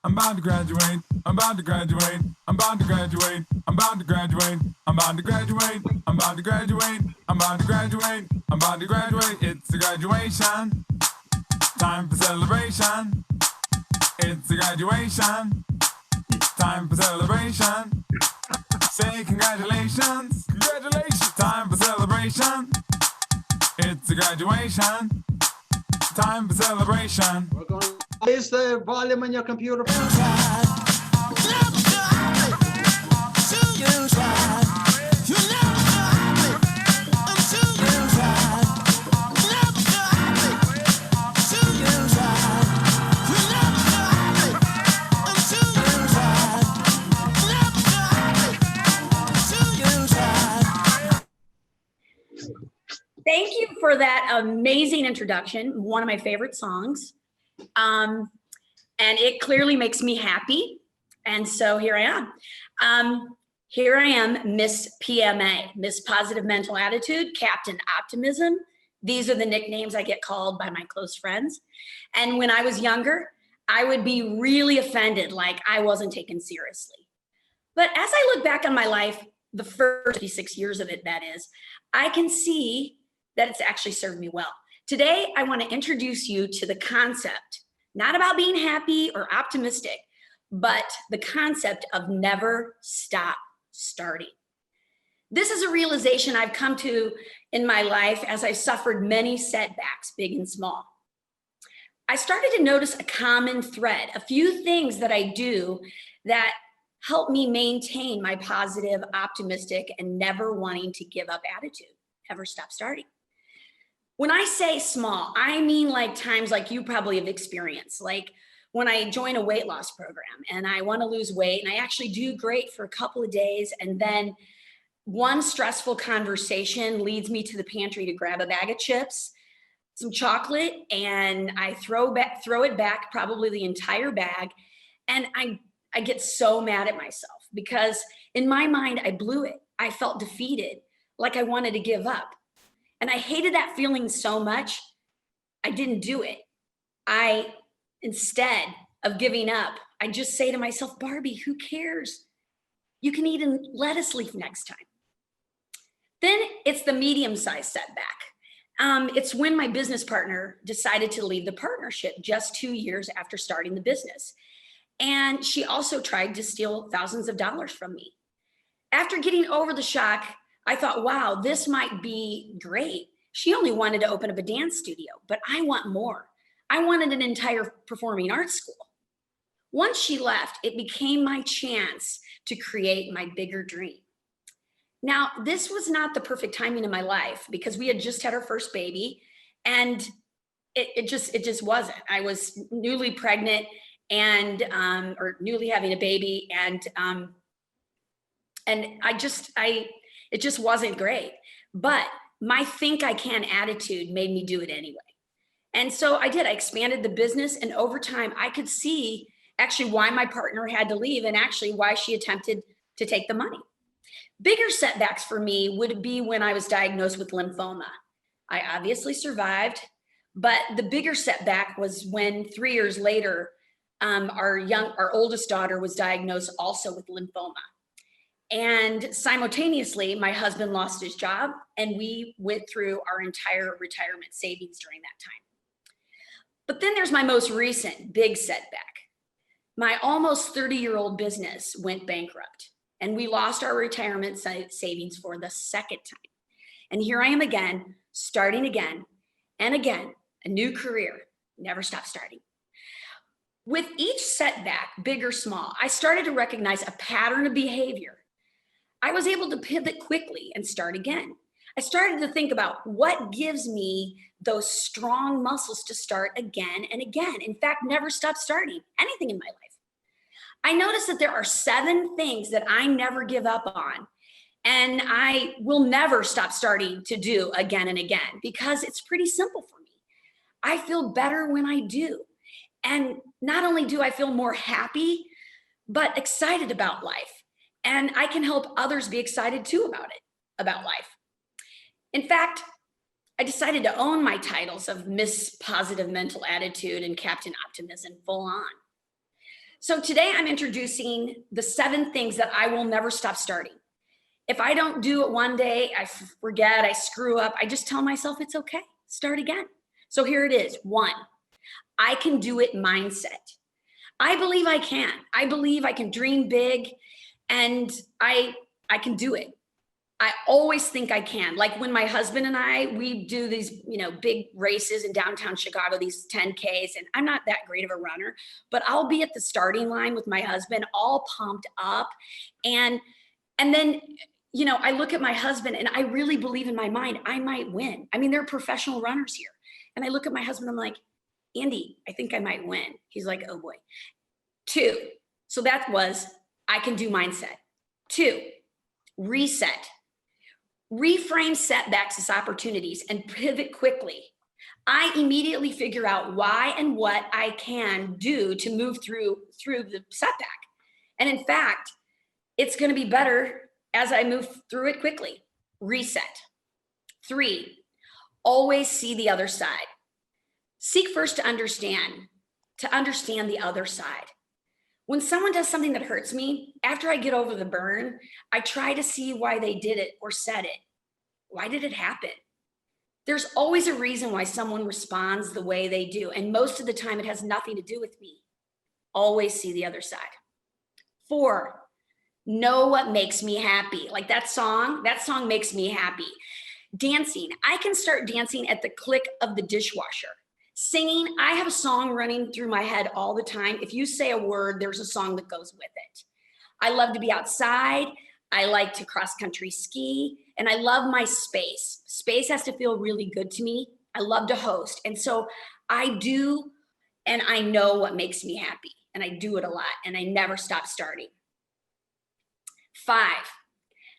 I'm about to graduate. I'm about to graduate. I'm about to graduate. I'm about to graduate. I'm about to graduate. I'm about to graduate. I'm about to graduate. I'm about to graduate. It's a graduation. Time for celebration. It's a graduation. Time for celebration. Say congratulations. Congratulations. Time for celebration. It's a graduation. Time for celebration. We're going to raise the volume on your computer. Thank you for that amazing introduction. One of my favorite songs. And it clearly makes me happy. And so here I am. Here I am, Miss PMA, Miss Positive Mental Attitude, Captain Optimism. These are the nicknames I get called by my close friends. And when I was younger, I would be really offended, like I wasn't taken seriously. But as I look back on my life, the first 56 years of it, that is, I can see that it's actually served me well. Today, I want to introduce you to the concept, not about being happy or optimistic, but the concept of never stop starting. This is a realization I've come to in my life as I suffered many setbacks, big and small. I started to notice a common thread, a few things that I do that help me maintain my positive, optimistic, and never wanting to give up attitude, never stop starting. When I say small, I mean like times like you probably have experienced, like when I join a weight loss program and I want to lose weight and I actually do great for a couple of days, and then one stressful conversation leads me to the pantry to grab a bag of chips, some chocolate, and I throw it back, probably the entire bag, and I get so mad at myself because in my mind I blew it. I felt defeated, like I wanted to give up. And I hated that feeling so much, I didn't do it. Instead of giving up, I just say to myself, Barbie, who cares? You can eat a lettuce leaf next time. Then it's the medium-sized setback. It's when my business partner decided to leave the partnership just 2 years after starting the business. And she also tried to steal thousands of dollars from me. After getting over the shock, I thought, wow, this might be great. She only wanted to open up a dance studio, but I want more. I wanted an entire performing arts school. Once she left, it became my chance to create my bigger dream. Now, this was not the perfect timing in my life because we had just had our first baby, and it just wasn't. I was newly pregnant and or newly having a baby, and it just wasn't great. But my think I can attitude made me do it anyway. And so I did. I expanded the business, and over time I could see actually why my partner had to leave and actually why she attempted to take the money. Bigger setbacks for me would be when I was diagnosed with lymphoma. I obviously survived, but the bigger setback was when 3 years later, our oldest daughter was diagnosed also with lymphoma. And simultaneously, my husband lost his job, and we went through our entire retirement savings during that time. But then there's my most recent big setback. My almost 30-year-old business went bankrupt, and we lost our retirement savings for the second time. And here I am again, starting again and again, a new career, never stop starting. With each setback, big or small, I started to recognize a pattern of behavior. I was able to pivot quickly and start again. I started to think about what gives me those strong muscles to start again and again. In fact, never stop starting anything in my life. I noticed that there are 7 things that I never give up on, and I will never stop starting to do again and again because it's pretty simple for me. I feel better when I do. And not only do I feel more happy, but excited about life. And I can help others be excited too about life. In fact, I decided to own my titles of Miss Positive Mental Attitude and Captain Optimism full on. So today I'm introducing the 7 things that I will never stop starting. If I don't do it one day, I forget, I screw up, I just tell myself it's okay, start again. So here it is. 1, I can do it mindset. I believe I can. I believe I can dream big, and I can do it. I always think I can. Like when my husband and I, we do these, big races in downtown Chicago, these 10Ks, and I'm not that great of a runner, but I'll be at the starting line with my husband, all pumped up. And then, I look at my husband and I really believe in my mind, I might win. I mean, there are professional runners here. And I look at my husband, I'm like, Andy, I think I might win. He's like, oh boy. 2, so that was, I can do mindset. 2, reset. Reframe setbacks as opportunities and pivot quickly. I immediately figure out why and what I can do to move through the setback. And in fact, it's going to be better as I move through it quickly. Reset. 3, always see the other side. Seek first to understand the other side. When someone does something that hurts me, after I get over the burn, I try to see why they did it or said it. Why did it happen? There's always a reason why someone responds the way they do. And most of the time it has nothing to do with me. Always see the other side. 4, know what makes me happy. Like that song makes me happy. Dancing, I can start dancing at the click of the dishwasher. Singing, I have a song running through my head all the time. If you say a word, there's a song that goes with it. I love to be outside. I like to cross country ski, and I love my space. Space has to feel really good to me. I love to host. And so I do, and I know what makes me happy, and I do it a lot, and I never stop starting. 5,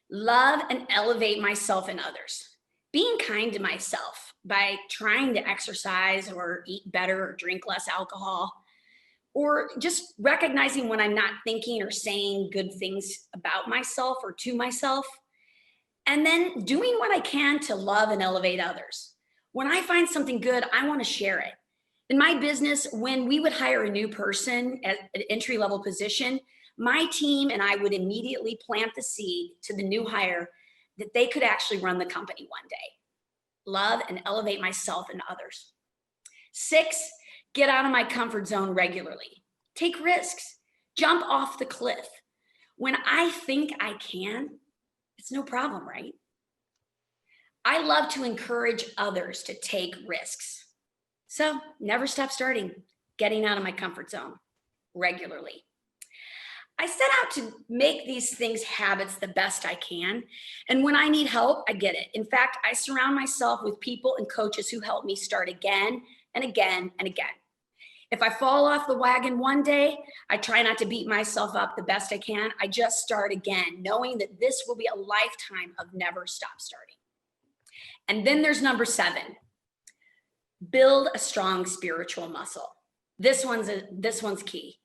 love and elevate myself and others. Being kind to myself by trying to exercise or eat better or drink less alcohol, or just recognizing when I'm not thinking or saying good things about myself or to myself, and then doing what I can to love and elevate others. When I find something good, I want to share it. In my business, when we would hire a new person at an entry-level position, my team and I would immediately plant the seed to the new hire that they could actually run the company one day. Love and elevate myself and others. 6, get out of my comfort zone regularly. Take risks. Jump off the cliff. When I think I can, it's no problem, right? I love to encourage others to take risks. So never stop starting, getting out of my comfort zone regularly. I set out to make these things habits the best I can. And when I need help, I get it. In fact, I surround myself with people and coaches who help me start again and again and again. If I fall off the wagon one day, I try not to beat myself up the best I can. I just start again, knowing that this will be a lifetime of never stop starting. And then there's number 7, build a strong spiritual muscle. This one's key.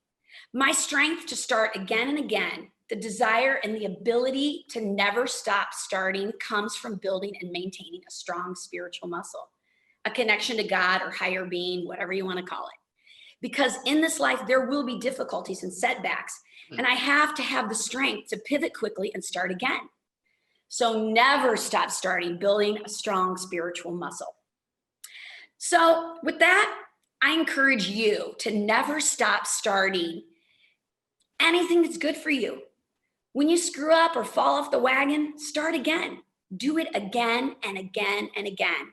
My strength to start again and again, the desire and the ability to never stop starting comes from building and maintaining a strong spiritual muscle, a connection to God or higher being, whatever you want to call it. Because in this life, there will be difficulties and setbacks, and I have to have the strength to pivot quickly and start again. So never stop starting, building a strong spiritual muscle. So with that, I encourage you to never stop starting anything that's good for you. When you screw up or fall off the wagon, start again. Do it again and again and again.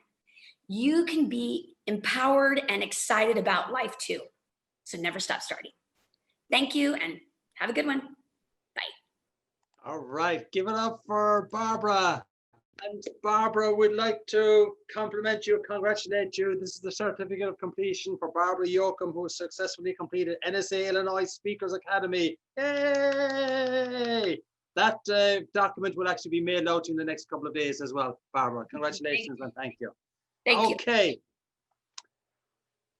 You can be empowered and excited about life too. So never stop starting. Thank you and have a good one. Bye. All right, give it up for Barbara. And Barbara, we'd like to compliment you, congratulate you. This is the certificate of completion for Barbara Yoakum, who successfully completed NSA Illinois Speakers Academy. Yay! That document will actually be mailed out in the next couple of days as well. Barbara, congratulations and thank you. Thank you. Okay.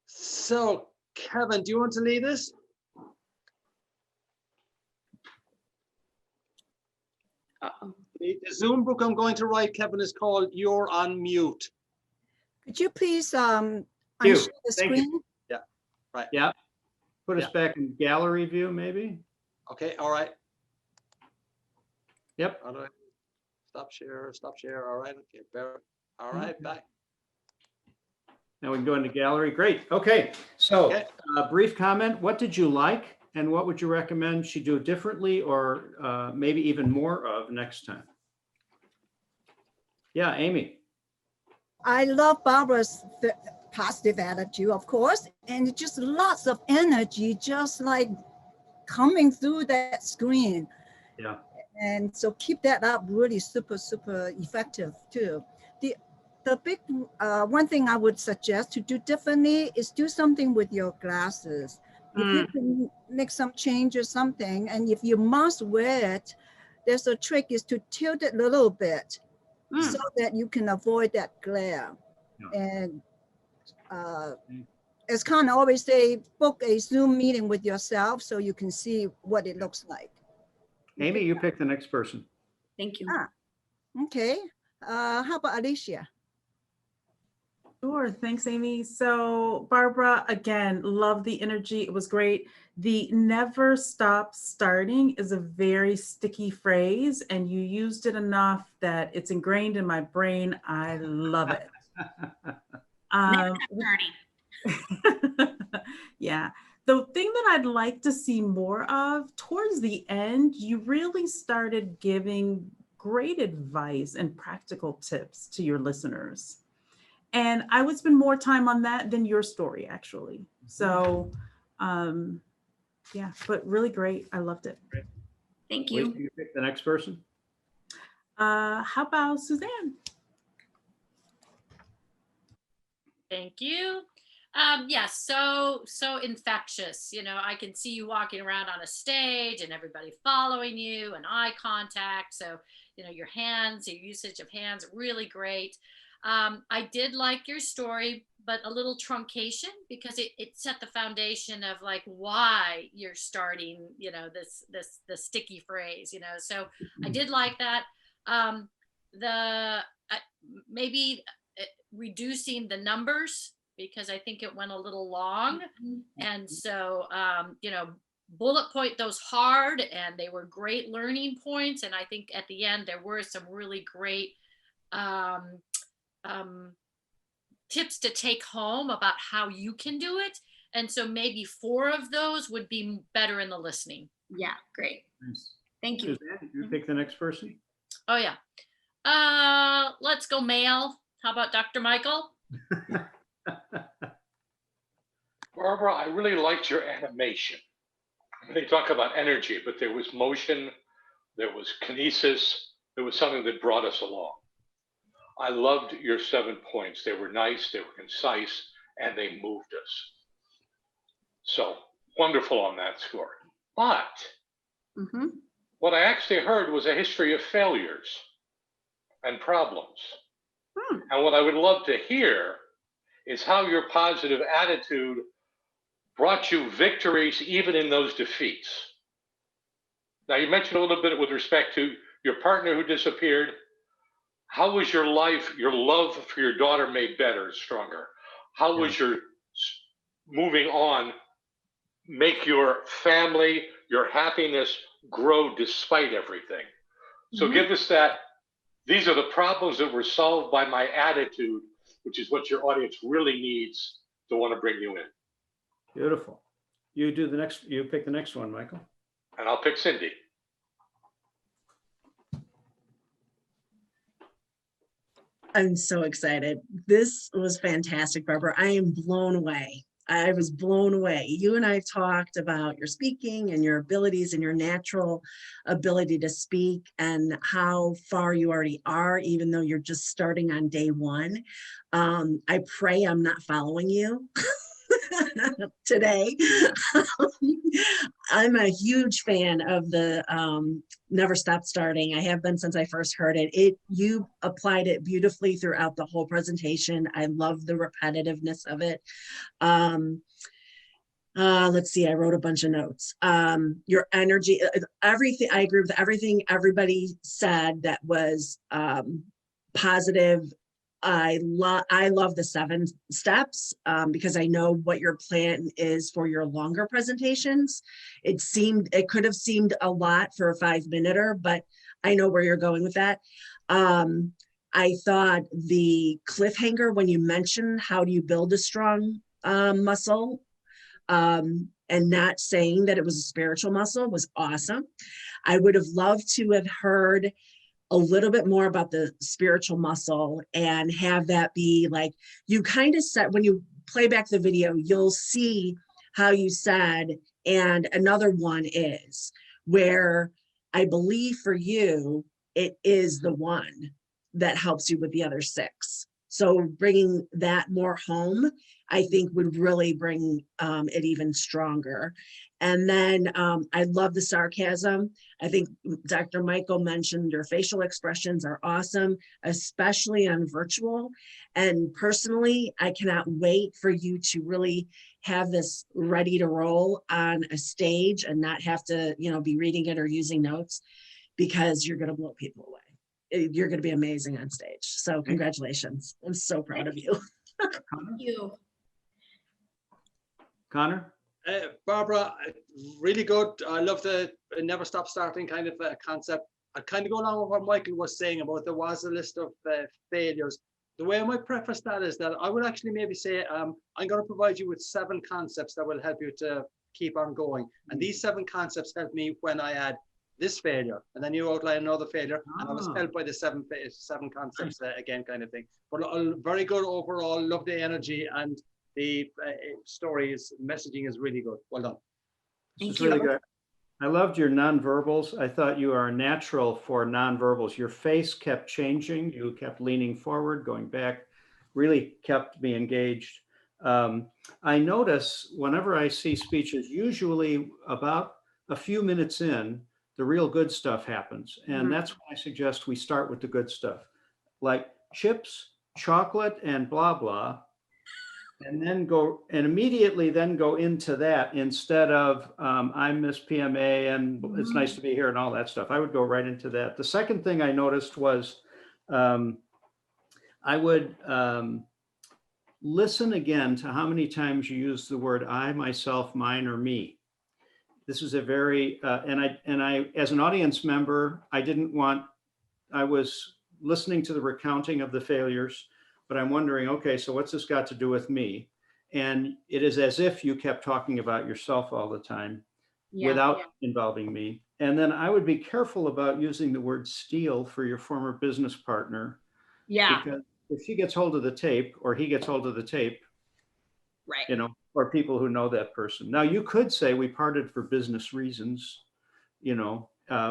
So, Kevin, do you want to lead us? Uh-oh. The Zoom book I'm going to write, Kevin, is called You're on Mute. Could you please unshare the Thank screen? you. Yeah, right. Yeah. Put us back in gallery view, maybe? Okay, all right. Yep. How do I stop share, all right, okay, all right, back. Now we can go into gallery. Great. Okay. So Okay. brief comment. What did you like and what would you recommend she do differently or maybe even more of next time? Yeah, Amy. I love Barbara's positive attitude, of course, and just lots of energy, just like coming through that screen. Yeah. And so keep that up, really super effective too. The big one thing I would suggest to do differently is do something with your glasses. If you can make some change or something, and if you must wear it, there's a trick is to tilt it a little bit so that you can avoid that glare. Yeah. And as Con always say, book a Zoom meeting with yourself so you can see what it looks like. Amy, you pick the next person. Thank you. Okay. How about Alicia? Sure. Thanks, Amy. So Barbara, again, love the energy. It was great. The never stop starting is a very sticky phrase, and you used it enough that it's ingrained in my brain. I love it. Yeah. The thing that I'd like to see more of towards the end, you really started giving great advice and practical tips to your listeners. And I would spend more time on that than your story, actually. So, yeah, but really great. I loved it. Thank Lisa, you. you pick the next person. How about Suzanne? Thank you. Yes, so infectious. You know, I can see you walking around on a stage and everybody following you and eye contact. So, you know, your hands, your usage of hands, really great. I did like your story, but a little truncation because it set the foundation of like why you're starting, you know, the sticky phrase, you know. So I did like that. Maybe reducing the numbers because I think it went a little long, and so you know, bullet point those hard, and they were great learning points. And I think at the end there were some really great tips to take home about how you can do it. And so maybe 4 of those would be better in the listening. Yeah, great. Nice. Thank you. Suzanne, you pick the next person. Oh yeah. Let's go male. How about Dr. Michael? Barbara, I really liked your animation. They talk about energy, but there was motion, there was kinesis, there was something that brought us along. I loved your 7 points. They were nice, they were concise, and they moved us. So wonderful on that score. But what I actually heard was a history of failures and problems. And what I would love to hear is how your positive attitude brought you victories even in those defeats. Now, you mentioned a little bit with respect to your partner who disappeared. How was your life, your love for your daughter made better, stronger? How was your moving on make your family, your happiness grow despite everything? So give us that. These are the problems that were solved by my attitude, which is what your audience really needs to want to bring you in. Beautiful. You do the next, you pick the next one, Michael. And I'll pick Cindy. I'm so excited. This was fantastic, Barbara. I am blown away. I was blown away. You and I talked about your speaking and your abilities and your natural ability to speak and how far you already are, even though you're just starting on day 1. I pray I'm not following you today. I'm a huge fan of the Never Stop Starting. I have been since I first heard it. You applied it beautifully throughout the whole presentation. I love the repetitiveness of it. Let's see, I wrote a bunch of notes. Your energy, everything, I agree with everything everybody said that was positive I love the 7 steps because I know what your plan is for your longer presentations. It could have seemed a lot for a 5-minute, but I know where you're going with that. I thought the cliffhanger when you mentioned how do you build a strong muscle and not saying that it was a spiritual muscle was awesome. I would have loved to have heard a little bit more about the spiritual muscle and have that be like, you kind of said, when you play back the video, you'll see how you said, and another one is where I believe for you, it is the one that helps you with the other 6. So bringing that more home, I think would really bring it even stronger. And then I love the sarcasm. I think Dr. Michael mentioned your facial expressions are awesome, especially on virtual. And personally, I cannot wait for you to really have this ready to roll on a stage and not have to, be reading it or using notes, because you're going to blow people away. You're going to be amazing on stage. So congratulations. I'm so proud of you. Thank you. Connor? Barbara, really good. I love the never stop starting kind of concept. I kind of go along with what Michael was saying about there was a list of failures. The way I might preface that is that I would actually maybe say, I'm going to provide you with 7 concepts that will help you to keep on going. And these 7 concepts help me when I add this failure, and then you outline another failure, and I was helped by the 7 concepts again, kind of thing. But very good overall. Love the energy, and the messaging is really good. Well done. It's really good. I loved your nonverbals. I thought you are a natural for nonverbals. Your face kept changing. You kept leaning forward, going back, really kept me engaged. I notice whenever I see speeches, usually about a few minutes in, the real good stuff happens. And that's when I suggest we start with the good stuff, like chips, chocolate, and blah, blah. And then immediately go into that instead of I'm Miss PMA and it's nice to be here and all that stuff. I would go right into that. The second thing I noticed was I would listen again to how many times you use the word I, myself, mine, or me. This is a very, and I, as an audience member, I was listening to the recounting of the failures, but I'm wondering, okay, so what's this got to do with me? And it is as if you kept talking about yourself all the time without involving me. And then I would be careful about using the word steal for your former business partner. Yeah. Because if she gets hold of the tape or he gets hold of the tape, right. Or people who know that person. Now you could say we parted for business reasons,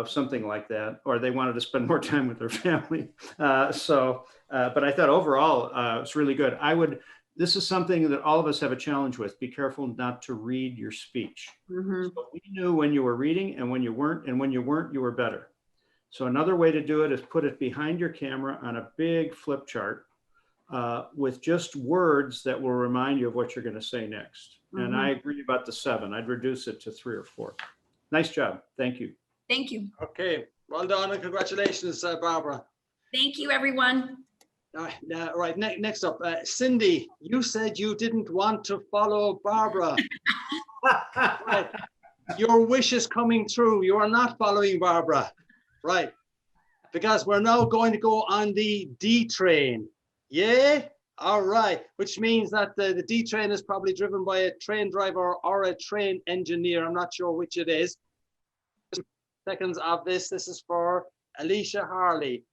something like that, or they wanted to spend more time with their family. But I thought overall it's really good. This is something that all of us have a challenge with. Be careful not to read your speech. So we knew when you were reading and when you weren't, and when you weren't, you were better. So another way to do it is put it behind your camera on a big flip chart with just words that will remind you of what you're going to say next. And I agree about the 7. I'd reduce it to 3 or 4. Nice job. Thank you. Thank you. Okay, well done and congratulations, Barbara. Thank you, everyone. Right, next up, Cindy, you said you didn't want to follow Barbara. Right. Your wish is coming true. You are not following Barbara. Right, because we're now going to go on the D train. Yeah, all right, which means that the D train is probably driven by a train driver or a train engineer. I'm not sure which it is. Seconds of this is for Alicia Harley.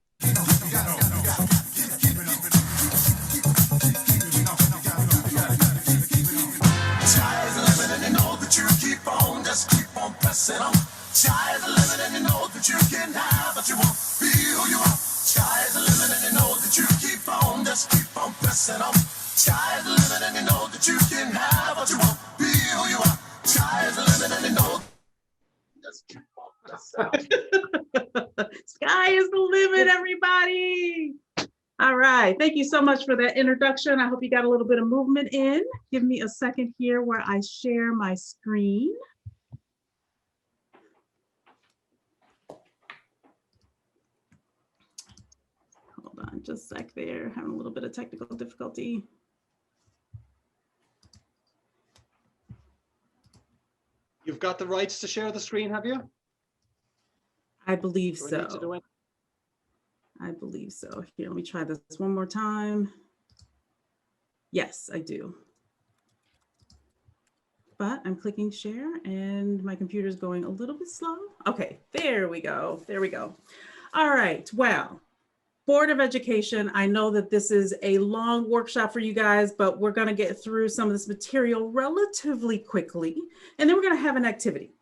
Pressing on. Sky's the limit and you know that you can have what you want. Be who you are. Sky's the limit and you know that you keep on. Just keep on pressing on. Sky's the limit and you know that you can have what you want. Be who you are. Sky's the limit and you know. Just keep on pressing on. Sky is the limit, everybody. All right. Thank you so much for that introduction. I hope you got a little bit of movement in. Give me a second here where I share my screen. Hold on just a sec there, having a little bit of technical difficulty. You've got the rights to share the screen, have you? I believe Do we need to do so. it? I believe so. Here, let me try this one more time. Yes, I do. But I'm clicking share and my computer's going a little bit slow. Okay, there we go. There we go. All right, well, Board of Education, I know that this is a long workshop for you guys, but we're gonna get through some of this material relatively quickly, and then we're gonna have an activity.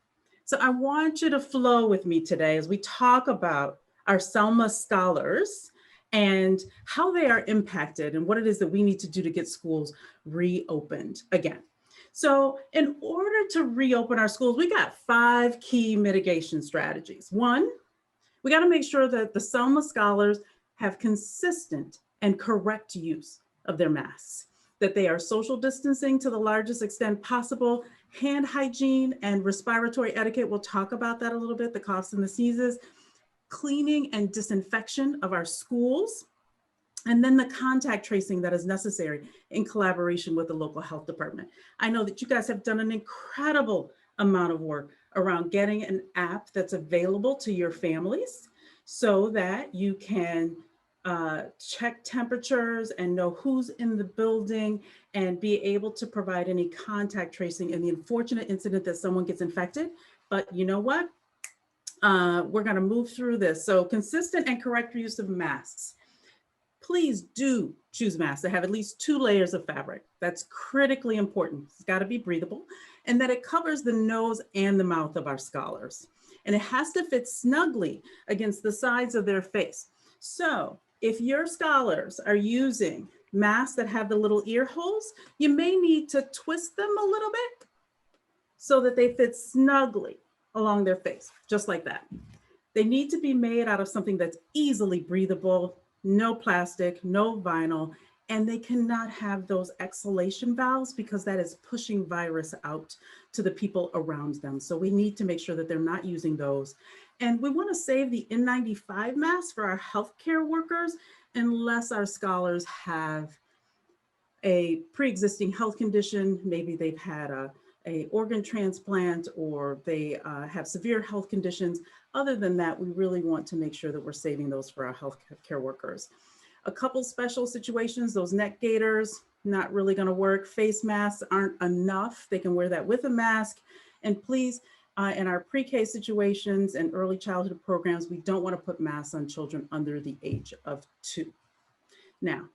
So I want you to flow with me today as we talk about our Selma scholars and how they are impacted and what it is that we need to do to get schools reopened again. So in order to reopen our schools, we got 5 key mitigation strategies. One, we got to make sure that the Selma scholars have consistent and correct use of their masks, that they are social distancing to the largest extent possible, hand hygiene and respiratory etiquette. We'll talk about that a little bit, the coughs and the sneezes, cleaning and disinfection of our schools, and then the contact tracing that is necessary in collaboration with the local health department. I know that you guys have done an incredible amount of work around getting an app that's available to your families so that you can check temperatures and know who's in the building and be able to provide any contact tracing in the unfortunate incident that someone gets infected. But you know what? We're going to move through this. So consistent and correct use of masks. Please do choose masks that have at least 2 layers of fabric. That's critically important. It's got to be breathable and that it covers the nose and the mouth of our scholars. And it has to fit snugly against the sides of their face. So if your scholars are using masks that have the little ear holes, you may need to twist them a little bit so that they fit snugly along their face, just like that. They need to be made out of something that's easily breathable, no plastic, no vinyl, and they cannot have those exhalation valves because that is pushing virus out to the people around them. So we need to make sure that they're not using those. And we want to save the N95 masks for our healthcare workers unless our scholars have a pre-existing health condition. Maybe they've had a organ transplant or they have severe health conditions. Other than that, we really want to make sure that we're saving those for our healthcare workers. A couple special situations, those neck gaiters, not really gonna work. Face masks aren't enough. They can wear that with a mask. And please, in our pre-K situations and early childhood programs, we don't wanna put masks on children under the age of 2. Now,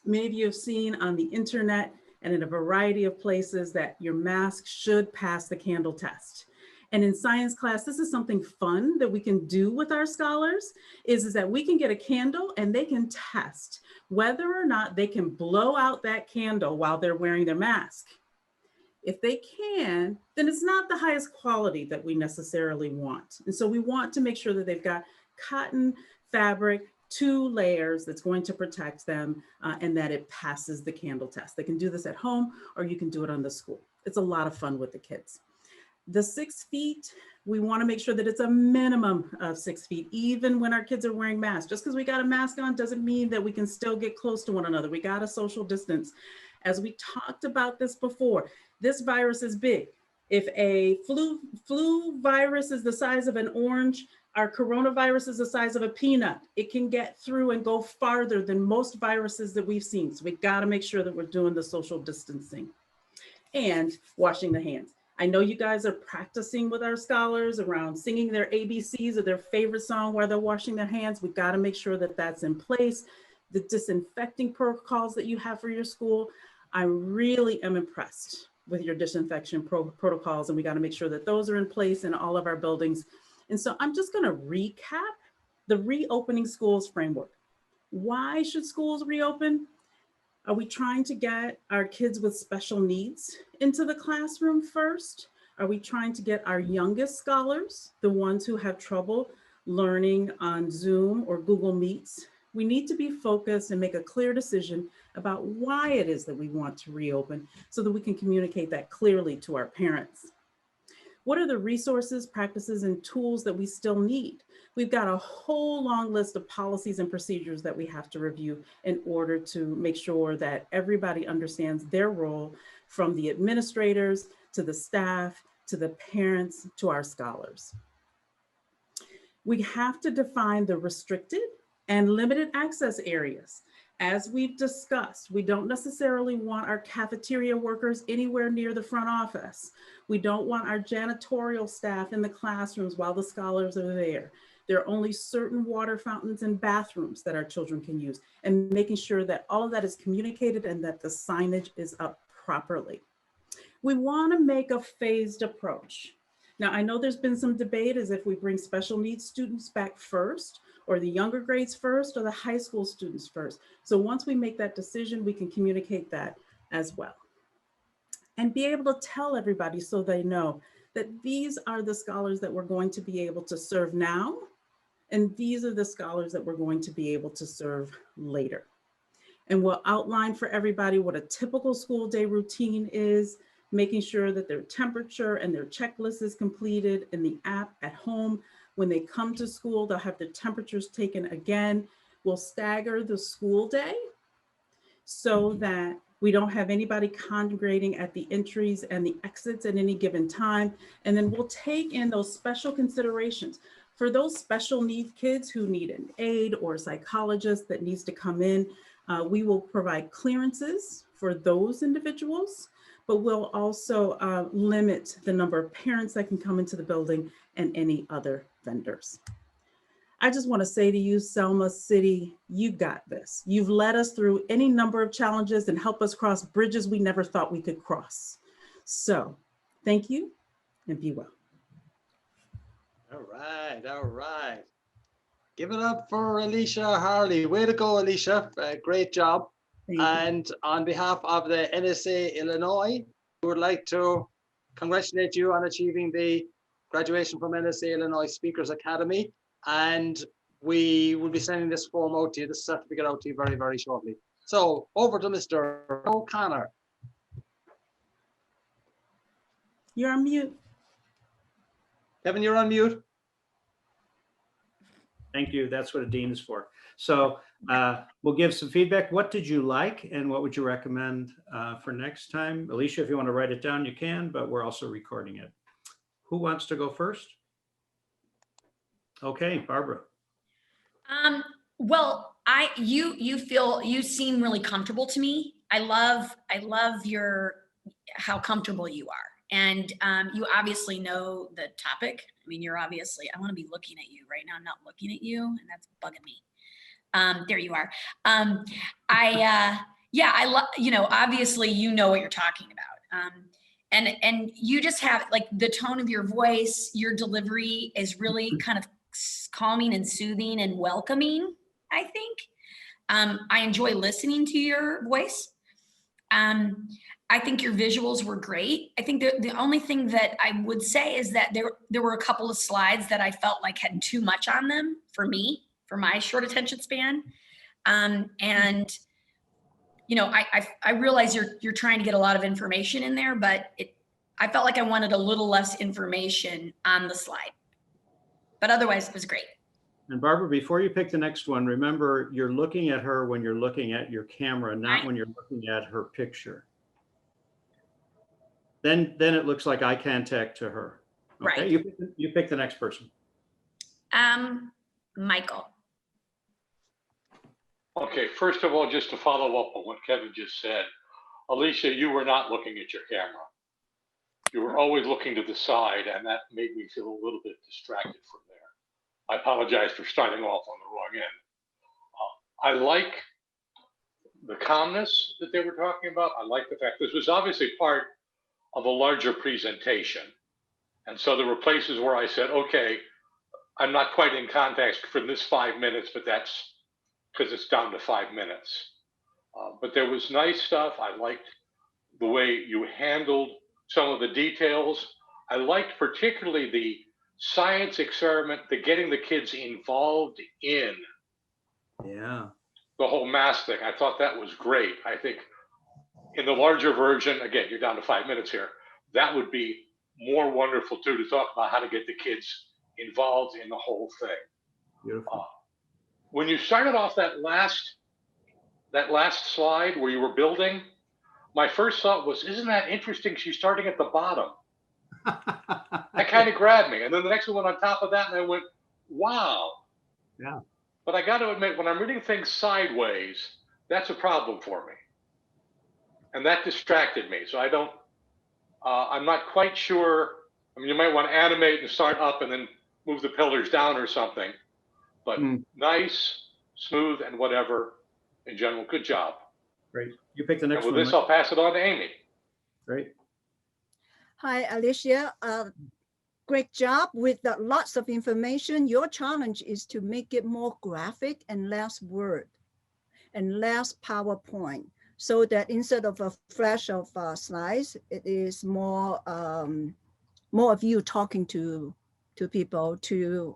many of you have seen on the internet and in a variety of places that your mask should pass the candle test. And in science class, this is something fun that we can do with our scholars, is that we can get a candle and they can test whether or not they can blow out that candle while they're wearing their mask. If they can, then it's not the highest quality that we necessarily want. And so we want to make sure that they've got cotton fabric, 2 layers that's going to protect them and that it passes the candle test. They can do this at home or you can do it on the school. It's a lot of fun with the kids. The 6 feet, we want to make sure that it's a minimum of 6 feet, even when our kids are wearing masks. Just because we got a mask on doesn't mean that we can still get close to one another. We got to social distance. As we talked about this before, this virus is big. If a flu virus is the size of an orange, our coronavirus is the size of a peanut. It can get through and go farther than most viruses that we've seen. So we got to make sure that we're doing the social distancing and washing the hands. I know you guys are practicing with our scholars around singing their ABCs or their favorite song while they're washing their hands. We've got to make sure that that's in place. The disinfecting protocols that you have for your school, I really am impressed with your disinfection protocols, and we got to make sure that those are in place in all of our buildings. And so I'm just going to recap the reopening schools framework. Why should schools reopen? Are we trying to get our kids with special needs into the classroom first? Are we trying to get our youngest scholars, the ones who have trouble learning on Zoom or Google Meets? We need to be focused and make a clear decision about why it is that we want to reopen so that we can communicate that clearly to our parents. What are the resources, practices, and tools that we still need? We've got a whole long list of policies and procedures that we have to review in order to make sure that everybody understands their role, from the administrators to the staff, to the parents, to our scholars. We have to define the restricted and limited access areas. As we've discussed, we don't necessarily want our cafeteria workers anywhere near the front office. We don't want our janitorial staff in the classrooms while the scholars are there. There are only certain water fountains and bathrooms that our children can use, and making sure that all of that is communicated and that the signage is up properly. We want to make a phased approach. Now, I know there's been some debate as if we bring special needs students back first, or the younger grades first, or the high school students first. So once we make that decision, we can communicate that as well. And be able to tell everybody so they know that these are the scholars that we're going to be able to serve now, and these are the scholars that we're going to be able to serve later. And we'll outline for everybody what a typical school day routine is, making sure that their temperature and their checklist is completed in the app at home. When they come to school, they'll have their temperatures taken again. We'll stagger the school day so that we don't have anybody congregating at the entries and the exits at any given time. And then we'll take in those special considerations. For those special needs kids who need an aide or a psychologist that needs to come in, we will provide clearances for those individuals, but we'll also limit the number of parents that can come into the building and any other vendors. I just want to say to you, Selma City, you got this. You've led us through any number of challenges and helped us cross bridges we never thought we could cross. So thank you and be well. All right, all right. Give it up for Alicia Harley. Way to go, Alicia. Great job. And on behalf of the NSA Illinois, we would like to congratulate you on achieving the graduation from NSA Illinois Speakers Academy. And we will be sending this form out to you, this certificate out to you very, very shortly. So over to Mr. O'Connor. You're on mute. Kevin, you're on mute. Thank you. That's what a dean is for. So we'll give some feedback. What did you like and what would you recommend for next time? Alicia, if you want to write it down, you can, but we're also recording it. Who wants to go first? Okay, Barbara. Well, you seem really comfortable to me. I love how comfortable you are. And you obviously know the topic. I mean, I want to be looking at you right now. I'm not looking at you, and that's bugging me. There you are. I love, obviously you know what you're talking about. And you just have like the tone of your voice, your delivery is really kind of calming and soothing and welcoming, I think. I enjoy listening to your voice. I think your visuals were great. I think the only thing that I would say is that there were a couple of slides that I felt like had too much on them for me, for my short attention span. I realize you're trying to get a lot of information in there, but I felt like I wanted a little less information on the slide. But otherwise, it was great. And Barbara, before you pick the next one, remember you're looking at her when you're looking at your camera, not when you're looking at her picture. Then it looks like eye contact to her. Okay, right. You pick the next person. Michael. Okay, first of all, just to follow up on what Kevin just said, Alicia, you were not looking at your camera. You were always looking to the side, and that made me feel a little bit distracted from there. I apologize for starting off on the wrong end. I like the calmness that they were talking about. I like the fact this was obviously part of a larger presentation. And so there were places where I said, okay, I'm not quite in context for this 5 minutes, but that's because it's down to 5 minutes. But there was nice stuff. I liked the way you handled some of the details. I liked particularly the science experiment, the getting the kids involved in the whole mass thing. I thought that was great. I think in the larger version, again, you're down to 5 minutes here, that would be more wonderful too, to talk about how to get the kids involved in the whole thing. Beautiful. When you started off that last slide where you were building, my first thought was, isn't that interesting? She's starting at the bottom. That kind of grabbed me. And then the next one on top of that, and I went, wow. Yeah. But I got to admit, when I'm reading things sideways, that's a problem for me. And that distracted me. So I'm not quite sure. I mean, you might want to animate and start up and then move the pillars down or something. But nice, smooth, and whatever. In general, good job. Great. You pick the next And one. with this, Mike. I'll pass it on to Amy. Great. Hi, Alicia. Great job with lots of information. Your challenge is to make it more graphic and less word and less PowerPoint, so that instead of a flash of slides, it is more of you talking to people, to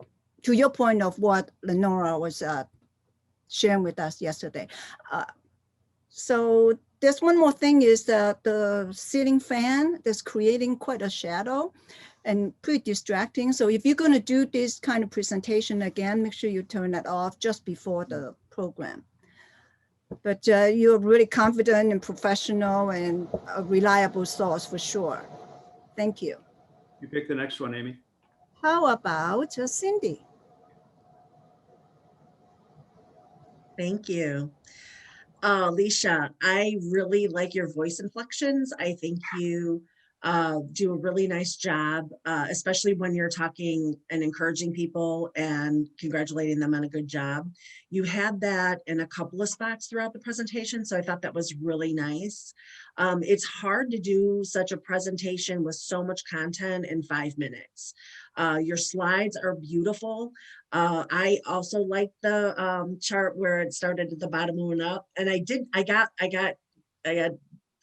your point of what Lenora was sharing with us yesterday. So there's one more thing is that the ceiling fan that's creating quite a shadow and pretty distracting. So if you're going to do this kind of presentation again, make sure you turn that off just before the program. But you're really confident and professional and a reliable source for sure. Thank you. You pick the next one, Amy. How about Cindy? Thank you. Alicia, I really like your voice inflections. I think you do a really nice job, especially when you're talking and encouraging people and congratulating them on a good job. You had that in a couple of spots throughout the presentation, so I thought that was really nice. It's hard to do such a presentation with so much content in 5 minutes. Your slides are beautiful. I also like the chart where it started at the bottom and went up, and I got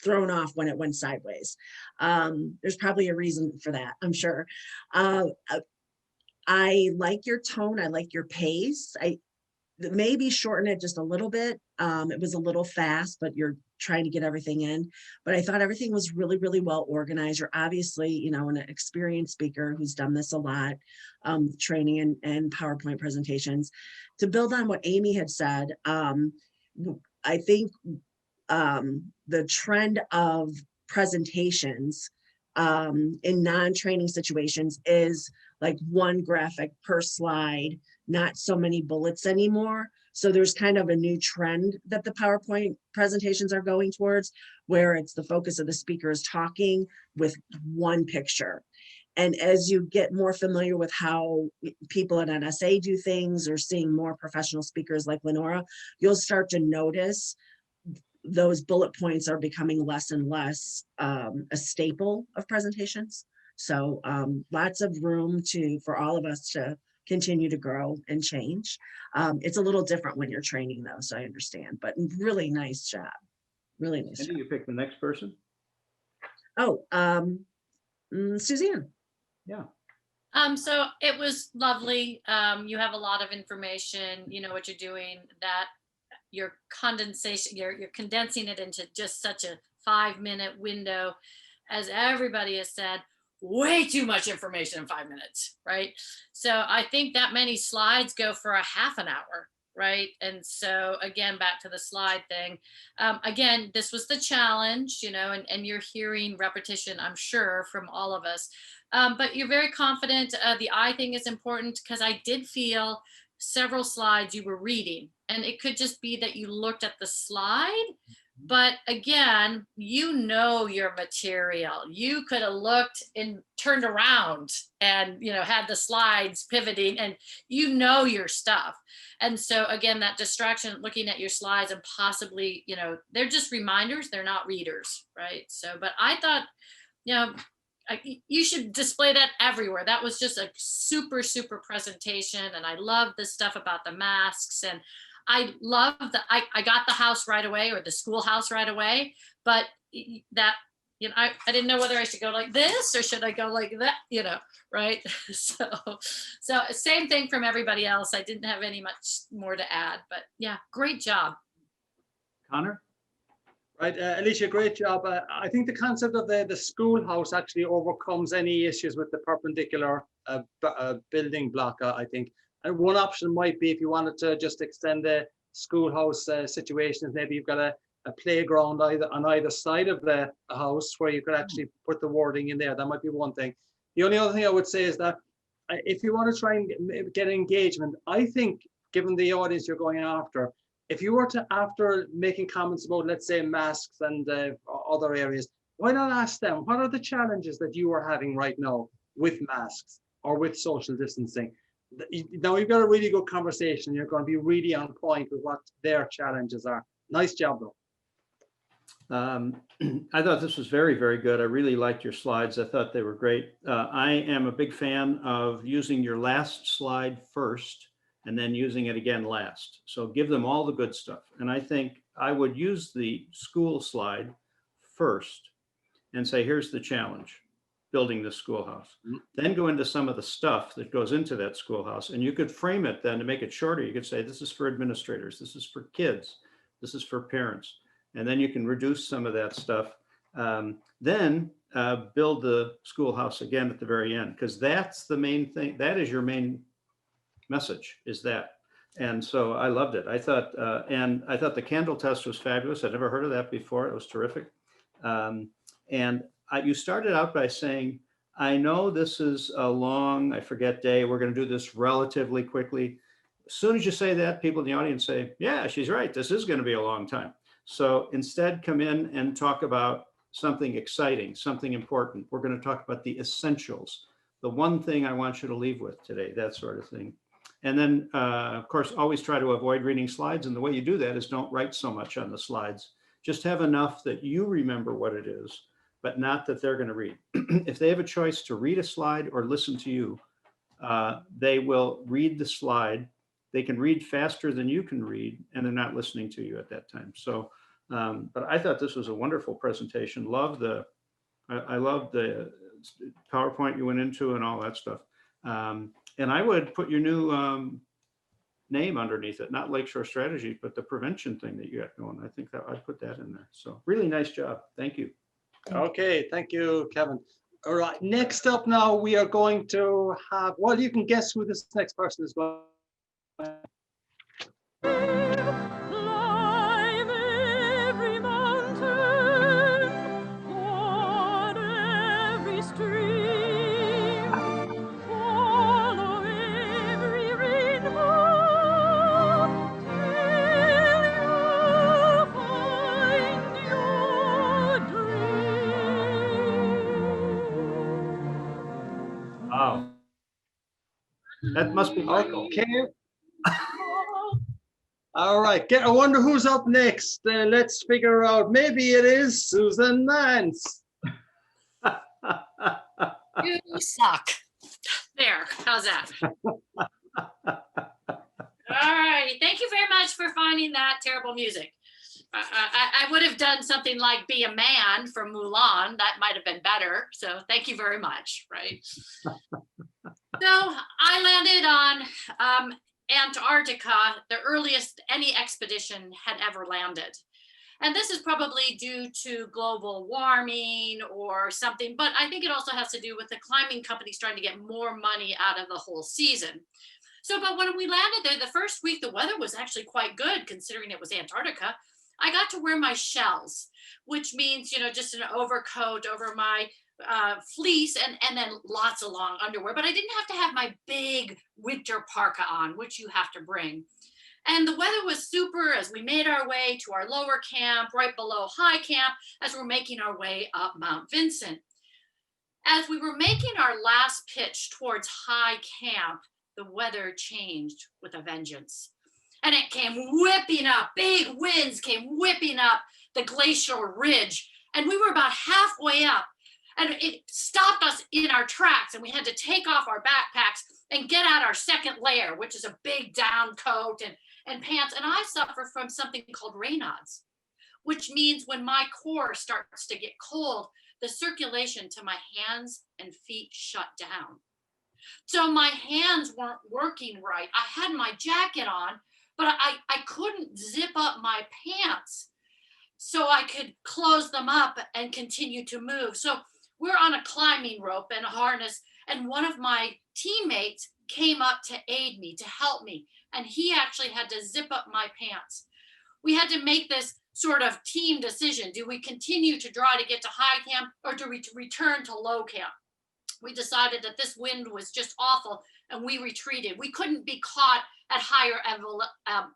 thrown off when it went sideways. There's probably a reason for that, I'm sure. I like your tone. I like your pace. Maybe shorten it just a little bit. It was a little fast, but you're trying to get everything in. But I thought everything was really, really well organized. You're obviously, you know, an experienced speaker who's done this a lot, training and PowerPoint presentations. To build on what Amy had said, I think the trend of presentations in non-training situations is like one graphic per slide, not so many bullets anymore. So there's kind of a new trend that the PowerPoint presentations are going towards, where it's the focus of the speaker is talking with one picture. And as you get more familiar with how people at NSA do things, or seeing more professional speakers like Lenora, you'll start to notice those bullet points are becoming less and less a staple of presentations. So lots of room for all of us to continue to grow and change. It's a little different when you're training though, so I understand, but really nice job. Really nice job. You pick the next person. Oh, Suzanne. Yeah. So it was lovely. You have a lot of information, you know what you're doing, that your condensation, you're condensing it into just such a 5-minute window. As everybody has said, way too much information in 5 minutes, right? So I think that many slides go for a half an hour, right? And so again, back to the slide thing. Again, this was the challenge, you know, and you're hearing repetition, I'm sure, from all of us. But you're very confident. The eye thing is important, because I did feel several slides you were reading, and it could just be that you looked at the slide. But again, you know your material. You could have looked and turned around and, you know, had the slides pivoting, and you know your stuff. And so again, that distraction, looking at your slides and possibly, you know, they're just reminders, they're not readers, right? So, but I thought, you know, you should display that everywhere. That was just a super, super presentation. And I love the stuff about the masks, and I love that I got the house right away, or the schoolhouse right away, but that, you know, I didn't know whether I should go like this or should I go like that, you know, right? So same thing from everybody else. I didn't have any much more to add, but yeah, great job. Connor? Right, Alicia, great job. I think the concept of the schoolhouse actually overcomes any issues with the perpendicular building block, I think. And one option might be if you wanted to just extend the schoolhouse situation, maybe you've got a playground on either side of the house where you could actually put the wording in there. That might be one thing. The only other thing I would say is that if you want to try and get engagement, I think, given the audience you're going after, if you were to, after making comments about, let's say, masks and other areas, why not ask them, what are the challenges that you are having right now with masks or with social distancing? Now you've got a really good conversation. You're going to be really on point with what their challenges are. Nice job, though. I thought this was very, very good. I really liked your slides. I thought they were great. I am a big fan of using your last slide first and then using it again last. So give them all the good stuff. And I think I would use the school slide first and say, here's the challenge, building the schoolhouse. Then go into some of the stuff that goes into that schoolhouse. And you could frame it then to make it shorter. You could say, this is for administrators, this is for kids, this is for parents. And then you can reduce some of that stuff. Then build the schoolhouse again at the very end, because that's the main thing. That is your main message, is that. And so I loved it. I thought the candle test was fabulous. I'd never heard of that before. It was terrific. You started out by saying, I know this is a long, I forget day. We're going to do this relatively quickly. As soon as you say that, people in the audience say, yeah, she's right. This is going to be a long time. So instead, come in and talk about something exciting, something important. We're going to talk about the essentials, the one thing I want you to leave with today, that sort of thing. And then, of course, always try to avoid reading slides. And the way you do that is don't write so much on the slides. Just have enough that you remember what it is, but not that they're going to read. If they have a choice to read a slide or listen to you, they will read the slide. They can read faster than you can read, and they're not listening to you at that time. So, but I thought this was a wonderful presentation. I love the PowerPoint you went into and all that stuff. And I would put your new name underneath it, not Lakeshore Strategy, but the prevention thing that you got going. I think that I'd put that in there. So really nice job. Thank you. Okay, thank you, Kevin. All right, next up now, we are going to have, well, you can guess who this next person is going. Climb every mountain, ford every stream, follow every rainbow, till you find your dream. Wow. That must be Michael. Okay. All right, I wonder who's up next. Let's figure out. Maybe it is Susan Nance. You suck. There, how's that? All righty, thank you very much for finding that terrible music. I would have done something like Be a Man from Mulan. That might have been better. So thank you very much, right? So I landed on Antarctica, the earliest any expedition had ever landed. And this is probably due to global warming or something, but I think it also has to do with the climbing companies trying to get more money out of the whole season. So, but when we landed there, the first week, the weather was actually quite good considering it was Antarctica. I got to wear my shells, which means, just an overcoat over my fleece and then lots of long underwear, but I didn't have to have my big winter parka on, which you have to bring. And the weather was super as we made our way to our lower camp, right below high camp, as we're making our way up Mount Vincent. As we were making our last pitch towards high camp, the weather changed with a vengeance. And it came whipping up, big winds came whipping up the glacial ridge. And we were about halfway up. And it stopped us in our tracks, and we had to take off our backpacks and get out our second layer, which is a big down coat and pants. And I suffer from something called Raynaud's, which means when my core starts to get cold, the circulation to my hands and feet shut down. So my hands weren't working right. I had my jacket on, but I couldn't zip up my pants. so I could close them up and continue to move. So we're on a climbing rope and a harness, and one of my teammates came up to aid me, to help me, and he actually had to zip up my pants. We had to make this sort of team decision. Do we continue to try to get to high camp, or do we return to low camp? We decided that this wind was just awful, and we retreated. We couldn't be caught at higher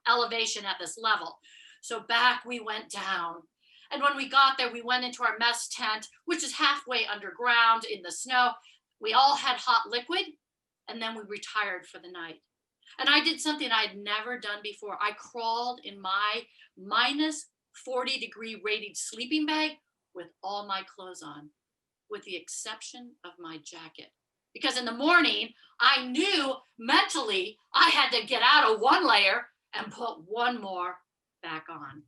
elevation at this level. So back we went down. And when we got there, we went into our mess tent, which is halfway underground in the snow. We all had hot liquid, and then we retired for the night. And I did something I'd never done before. I crawled in my minus 40-degree rated sleeping bag with all my clothes on, with the exception of my jacket. Because in the morning, I knew mentally I had to get out of one layer and put one more back on.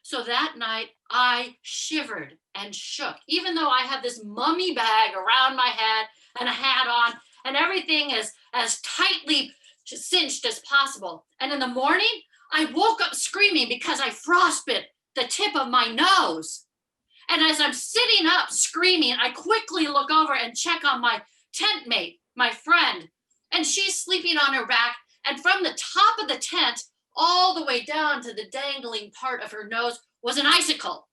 So that night, I shivered and shook, even though I had this mummy bag around my head and a hat on, and everything as tightly cinched as possible. And in the morning, I woke up screaming because I frostbit the tip of my nose. And as I'm sitting up screaming, I quickly look over and check on my tent mate, my friend, and she's sleeping on her back. And from the top of the tent, all the way down to the dangling part of her nose was an icicle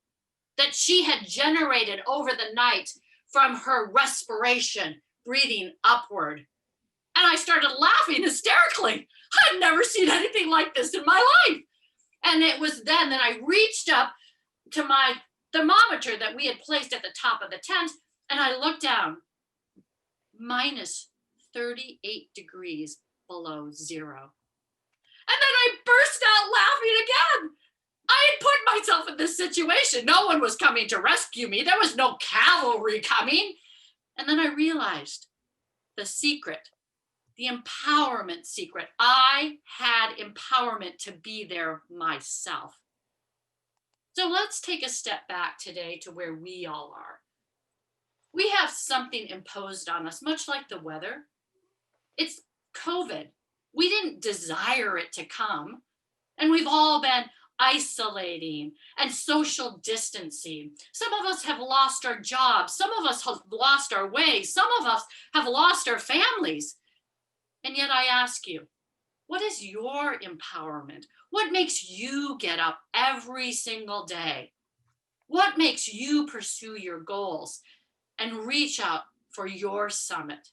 that she had generated over the night from her respiration, breathing upward. And I started laughing hysterically. I'd never seen anything like this in my life. And it was then that I reached up to my thermometer that we had placed at the top of the tent, and I looked down, minus 38 degrees below zero. And then I burst out laughing again. I had put myself in this situation. No one was coming to rescue me. There was no cavalry coming. And then I realized the secret, the empowerment secret. I had empowerment to be there myself. So let's take a step back today to where we all are. We have something imposed on us, much like the weather. It's COVID. We didn't desire it to come. And we've all been isolating and social distancing. Some of us have lost our jobs. Some of us have lost our way. Some of us have lost our families. And yet I ask you, what is your empowerment? What makes you get up every single day? What makes you pursue your goals and reach out for your summit?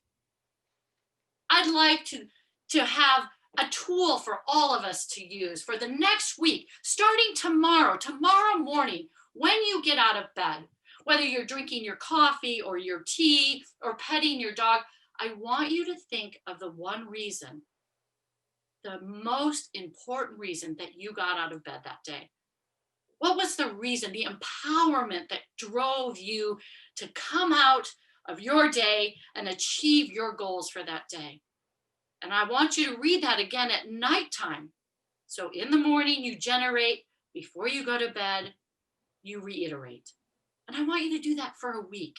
I'd like to have a tool for all of us to use for the next week, starting tomorrow morning, when you get out of bed, whether you're drinking your coffee or your tea or petting your dog. I want you to think of the one reason, the most important reason that you got out of bed that day. What was the reason, the empowerment that drove you to come out of your day and achieve your goals for that day? And I want you to read that again at nighttime. So in the morning, you generate, before you go to bed, you reiterate. And I want you to do that for a week.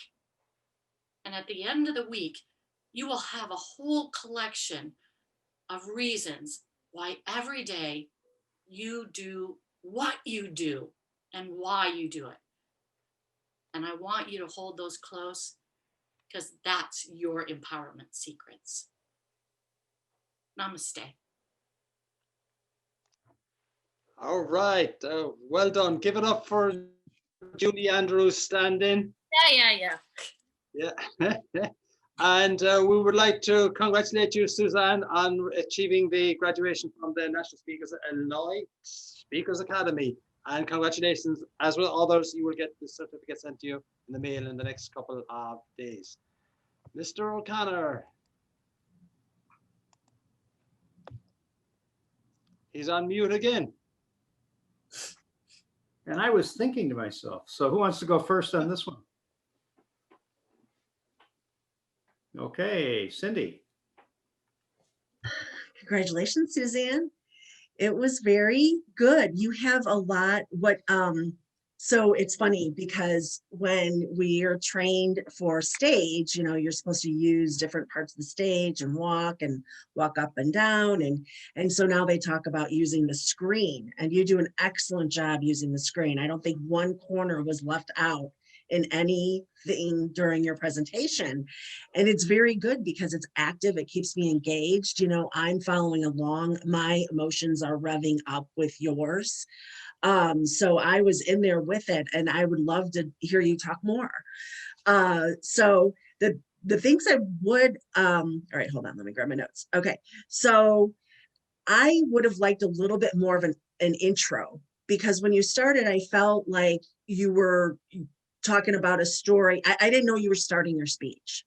And at the end of the week, you will have a whole collection of reasons why every day you do what you do and why you do it. And I want you to hold those close, because that's your empowerment secrets. Namaste. All right. Well done. Give it up for Julie Andrews stand-in. Yeah. Yeah. And we would like to congratulate you, Suzanne, on achieving the graduation from the National Speakers Illinois Speakers Academy. And congratulations, as with others, you will get the certificate sent to you in the mail in the next couple of days. Mr. O'Connor. He's on mute again. And I was thinking to myself, so who wants to go first on this one? Okay, Cindy. Congratulations, Suzanne. It was very good. You have a lot, what So it's funny because when we are trained for stage, you know, you're supposed to use different parts of the stage and walk up and down. And so now they talk about using the screen, and you do an excellent job using the screen. I don't think one corner was left out in anything during your presentation. And it's very good because it's active. It keeps me engaged. You know, I'm following along. My emotions are revving up with yours. So I was in there with it, and I would love to hear you talk more. So the things I would, all right, hold on, let me grab my notes. Okay, so I would have liked a little bit more of an intro, because when you started, I felt like you were talking about a story. I didn't know you were starting your speech.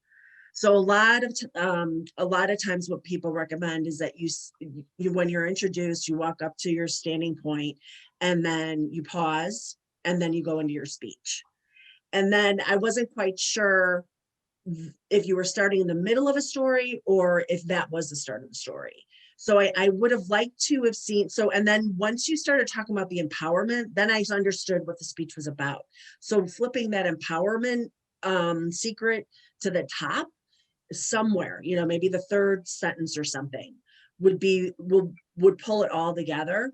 So a lot of times what people recommend is that you when you're introduced, you walk up to your standing point, and then you pause, and then you go into your speech. And then I wasn't quite sure if you were starting in the middle of a story or if that was the start of the story. So I would have liked to have seen, and then once you started talking about the empowerment, then I understood what the speech was about. So flipping that empowerment secret to the top somewhere, you know, maybe the third sentence or something would pull it all together.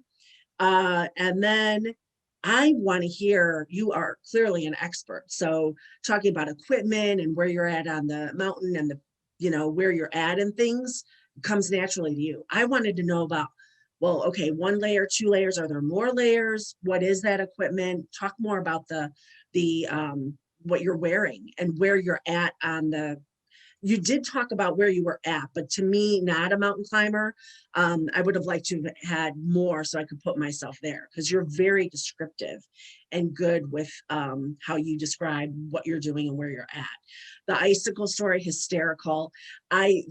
And then I want to hear, you are clearly an expert. So talking about equipment and where you're at on the mountain and where you're at and things comes naturally to you. I wanted to know about, well, okay, 1 layer, 2 layers, are there more layers? What is that equipment? Talk more about the what you're wearing and where you're at on you did talk about where you were at, but to me, not a mountain climber, I would have liked to have had more so I could put myself there, because you're very descriptive and good with how you describe what you're doing and where you're at. The icicle story, hysterical. I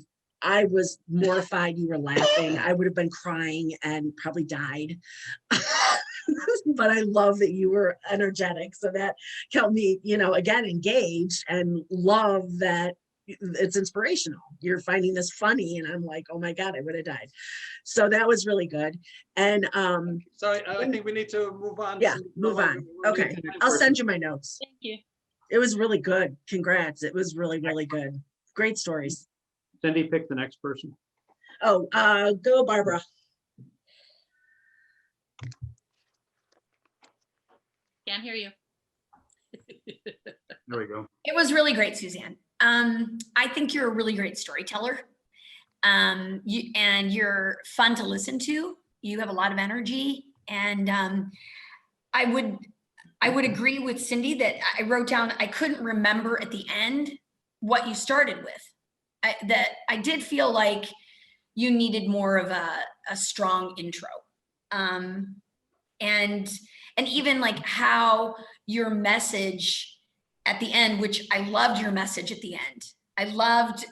was mortified you were laughing. I would have been crying and probably died. But I love that you were energetic. So that kept me, again, engaged, and love that it's inspirational. You're finding this funny, and I'm like, oh my God, I would have died. So that was really good. And sorry, I think we need to move on. Yeah, move on. Okay, I'll send you my notes. Thank you. It was really good. Congrats. It was really, really good. Great stories. Cindy, pick the next person. Oh, go Barbara. Can't hear you. There we go. It was really great, Suzanne. I think you're a really great storyteller. And you're fun to listen to. You have a lot of energy. And I would agree with Cindy that I wrote down, I couldn't remember at the end what you started with. I did feel like you needed more of a strong intro. And even like how your message at the end, which I loved your message at the end. I loved,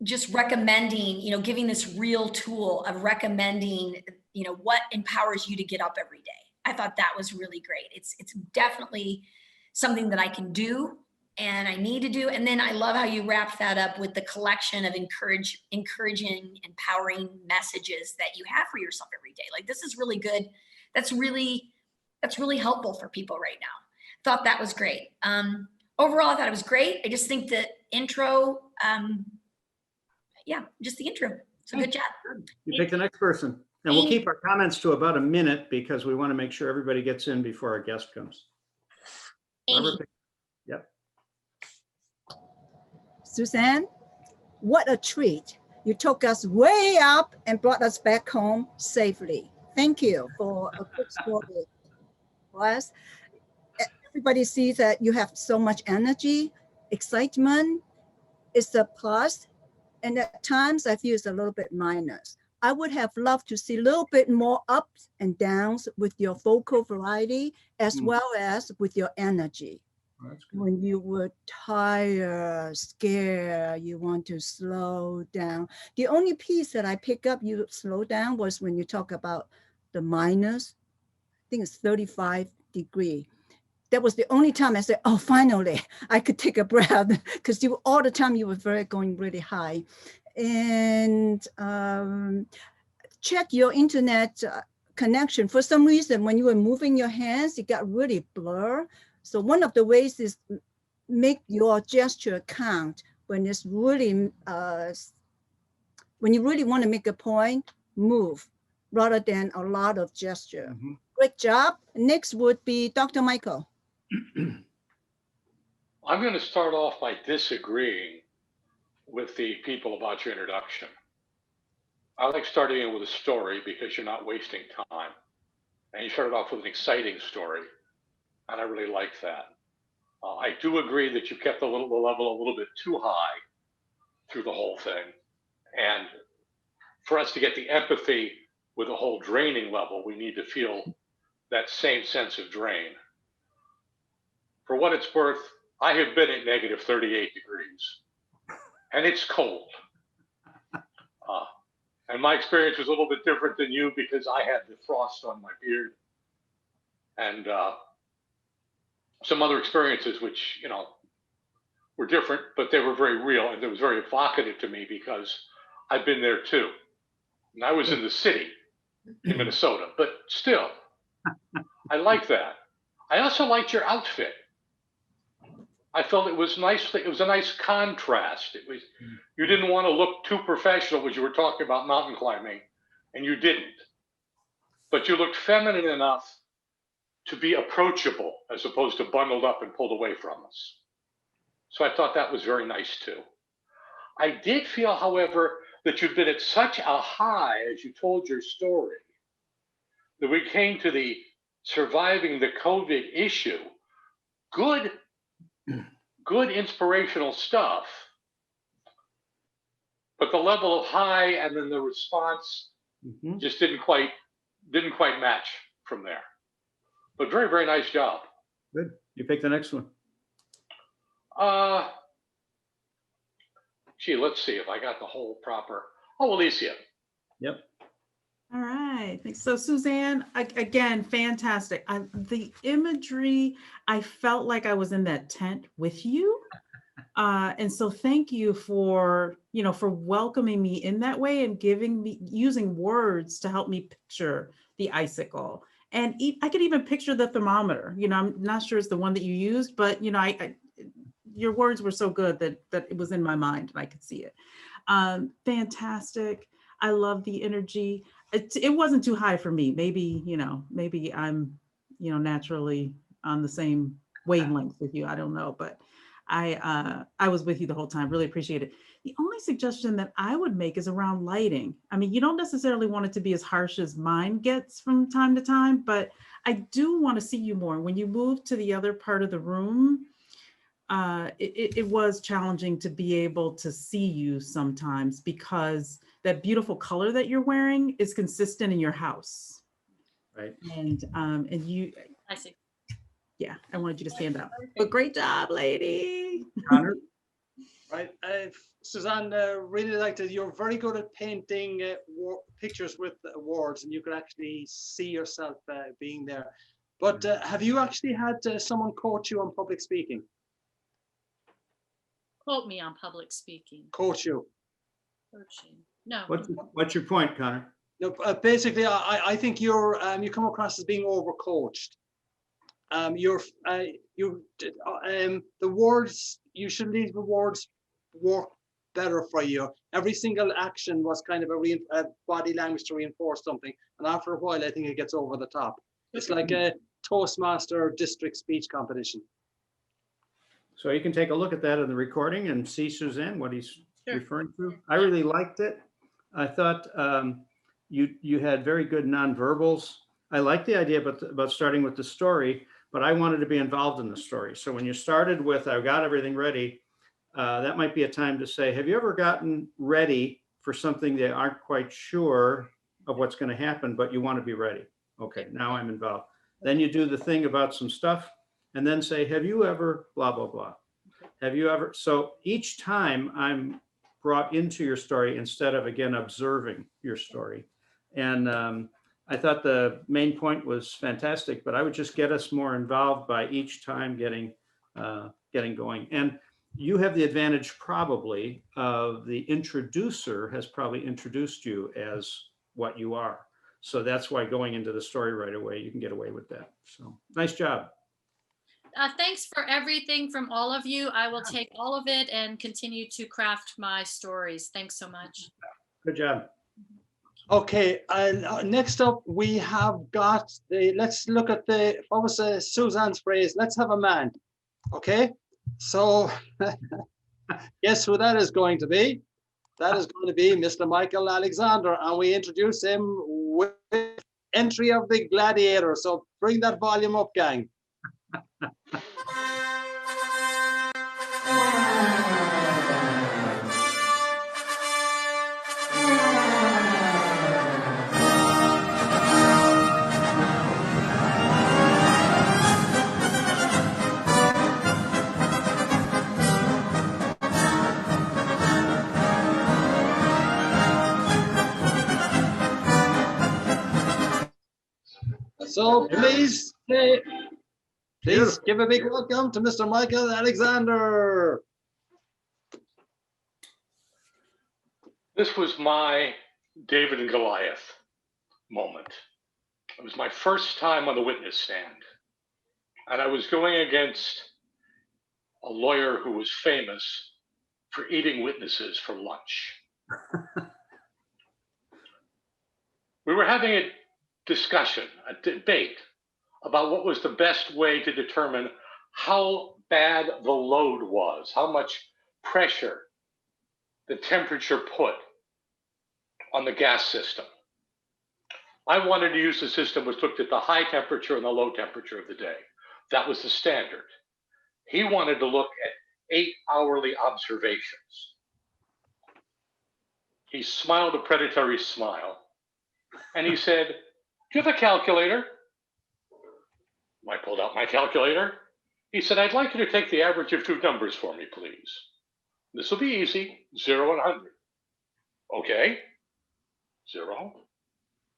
just recommending, giving this real tool of recommending, what empowers you to get up every day. I thought that was really great. It's definitely something that I can do and I need to do. And then I love how you wrapped that up with the collection of encouraging, empowering messages that you have for yourself every day. Like, this is really good. That's really helpful for people right now. Thought that was great. Overall, I thought it was great. I just think the intro, just the intro. So good job. You pick the next person. And we'll keep our comments to about a minute because we want to make sure everybody gets in before our guest comes. Amy. Yep. Suzanne, what a treat. You took us way up and brought us back home safely. Thank you for a quick story for us. Everybody sees that you have so much energy, excitement. It's a plus. And at times I feel it's a little bit minus. I would have loved to see a little bit more ups and downs with your vocal variety, as well as with your energy. When you were tired, scared, you want to slow down. The only piece that I pick up you slow down was when you talk about the minus, I think it's 35 degrees. That was the only time I said, oh, finally, I could take a breath, because all the time you were going really high. And check your internet connection. For some reason, when you were moving your hands, it got really blur. So one of the ways is make your gesture count when it's really, when you really want to make a point, move rather than a lot of gesture. Mhm. Great job. Next would be Dr. Michael. I'm going to start off by disagreeing with the people about your introduction. I like starting in with a story because you're not wasting time. And you started off with an exciting story, and I really like that. I do agree that you kept the level a little bit too high through the whole thing. And for us to get the empathy with the whole draining level, we need to feel that same sense of drain. For what it's worth, I have been at negative 38 degrees, and it's cold. And my experience was a little bit different than you because I had the frost on my beard and some other experiences which, you know, were different, but they were very real, and it was very evocative to me because I've been there too. And I was in the city in Minnesota, but still, I like that. I also liked your outfit. I felt it was nice. It was a nice contrast. It was, you didn't want to look too professional when you were talking about mountain climbing, and you didn't. But you looked feminine enough to be approachable as opposed to bundled up and pulled away from us. So I thought that was very nice too. I did feel, however, that you'd been at such a high as you told your story that we came to the surviving the COVID issue. Good inspirational stuff, but the level of high and then the response just didn't quite match from there. But very, very nice job. Good. You pick the next one. Gee, let's see if I got the whole proper. Oh, Alicia. Yep. All right. Thanks. So Suzanne, again, fantastic. The imagery, I felt like I was in that tent with you. And so thank you for, for welcoming me in that way and using words to help me picture the icicle. And I could even picture the thermometer. I'm not sure it's the one that you used, but your words were so good that it was in my mind and I could see it. Fantastic. I love the energy. It wasn't too high for me. Maybe I'm, naturally on the same wavelength with you. I don't know, but I was with you the whole time. Really appreciate it. The only suggestion that I would make is around lighting. I mean, you don't necessarily want it to be as harsh as mine gets from time to time, but I do want to see you more. When you move to the other part of the room, it was challenging to be able to see you sometimes because that beautiful color that you're wearing is consistent in your house. Right. And you, I see. Yeah, I wanted you to stand up. But great job, lady. Connor? Right. Suzanne, really liked it. You're very good at painting pictures with words, and you can actually see yourself being there. But have you actually had someone coach you on public speaking? Quote me on public speaking. Coach you? Coaching. No. What's your point, Connor? No, basically, I think you come across as being overcoached. The words, you should leave the words work better for you. Every single action was kind of a body language to reinforce something, and after a while I think it gets over the top. It's like a Toastmaster district speech competition. So you can take a look at that in the recording and see, Suzanne, what he's Sure. referring to. I really liked it. I thought you had very good nonverbals. I like the idea about starting with the story, but I wanted to be involved in the story. So when you started with, I've got everything ready, that might be a time to say, have you ever gotten ready for something that aren't quite sure of what's going to happen, but you want to be ready? Okay, now I'm involved. Then you do the thing about some stuff and then say, have you ever blah, blah, blah. Have you ever? So each time I'm brought into your story instead of, again, observing your story. And I thought the main point was fantastic, but I would just get us more involved by each time getting going. And you have the advantage probably of the introducer has probably introduced you as what you are. So that's why going into the story right away, you can get away with that. So nice job. Thanks for everything from all of you. I will take all of it and continue to craft my stories. Thanks so much. Good job. Okay, next up, we have got let's look at what was Suzanne's phrase? Let's have a man. Okay, so guess who that is going to be? That is going to be Mr. Michael Alexander, and we introduce him with entry of the Gladiator. So bring that volume up, gang. So please give a big welcome to Mr. Michael Alexander. This was my David and Goliath moment. It was my first time on the witness stand. And I was going against a lawyer who was famous for eating witnesses for lunch. We were having a discussion, a debate about what was the best way to determine how bad the load was, how much pressure the temperature put on the gas system. I wanted to use the system which looked at the high temperature and the low temperature of the day. That was the standard. He wanted to look at 8 hourly observations. He smiled a predatory smile and he said, "Do you have a calculator?" I pulled out my calculator. He said, "I'd like you to take the average of 2 numbers for me, please. This will be easy, 0 and 100. Okay, 0,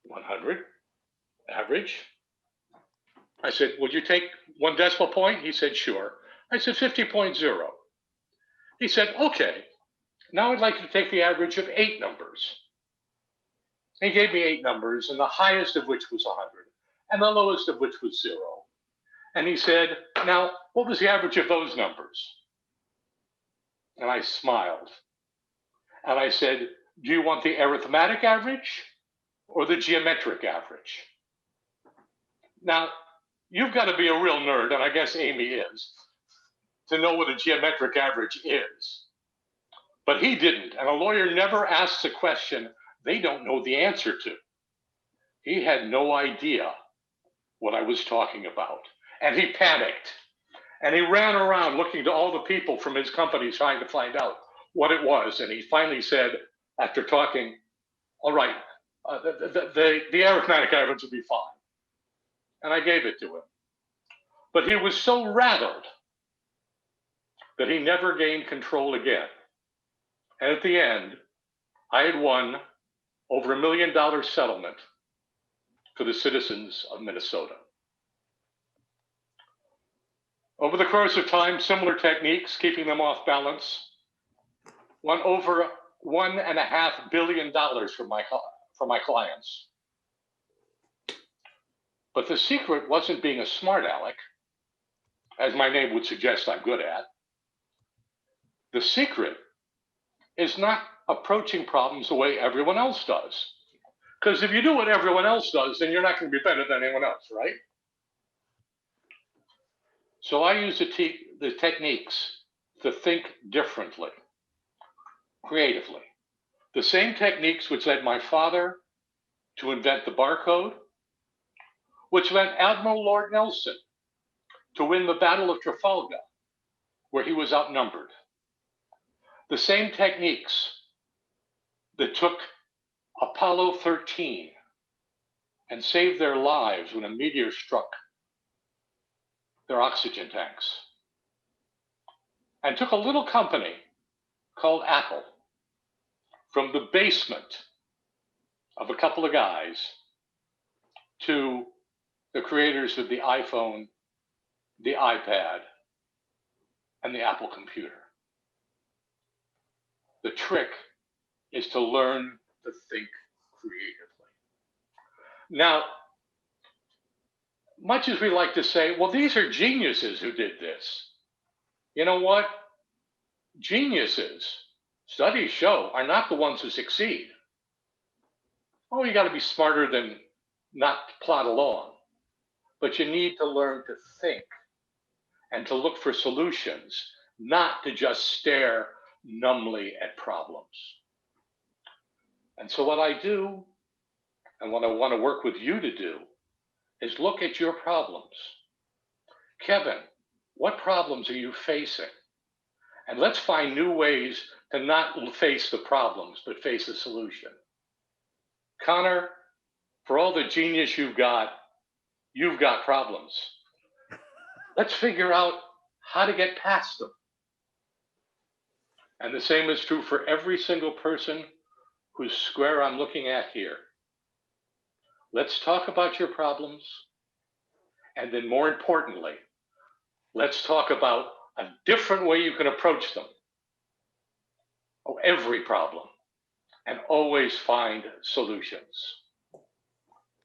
100, average. I said, "Would you take 1 decimal point?" He said, "Sure." I said, 50.0. He said, "Okay, now I'd like you to take the average of 8 numbers." He gave me 8 numbers, and the highest of which was 100, and the lowest of which was 0. And he said, "Now, what was the average of those numbers?" And I smiled. And I said, "Do you want the arithmetic average or the geometric average?" Now, you've got to be a real nerd, and I guess Amy is, to know what a geometric average is. But he didn't, and a lawyer never asks a question they don't know the answer to. He had no idea what I was talking about, and he panicked. And he ran around looking to all the people from his company trying to find out what it was. And he finally said, after talking, "All right, the arithmetic average will be fine." And I gave it to him. But he was so rattled that he never gained control again. And at the end, I had won over $1 million settlement for the citizens of Minnesota. Over the course of time, similar techniques, keeping them off balance, won over $1.5 billion for my clients. But the secret wasn't being a smart aleck, as my name would suggest I'm good at. The secret is not approaching problems the way everyone else does. Because if you do what everyone else does, then you're not going to be better than anyone else, right? So I use the techniques to think differently, creatively. The same techniques which led my father to invent the barcode, which led Admiral Lord Nelson to win the Battle of Trafalgar, where he was outnumbered. The same techniques that took Apollo 13 and saved their lives when a meteor struck their oxygen tanks, and took a little company called Apple from the basement of a couple of guys to the creators of the iPhone, the iPad, and the Apple computer. The trick is to learn to think creatively. Now, much as we like to say, well, these are geniuses who did this. You know what? Geniuses, studies show, are not the ones who succeed. Oh, you got to be smarter than not plod along. But you need to learn to think and to look for solutions, not to just stare numbly at problems. And so what I do, and what I want to work with you to do, is look at your problems. Kevin, what problems are you facing? And let's find new ways to not face the problems, but face the solution. Connor, for all the genius you've got problems. Let's figure out how to get past them. And the same is true for every single person whose square I'm looking at here. Let's talk about your problems. And then more importantly, let's talk about a different way you can approach them. Oh, every problem. And always find solutions.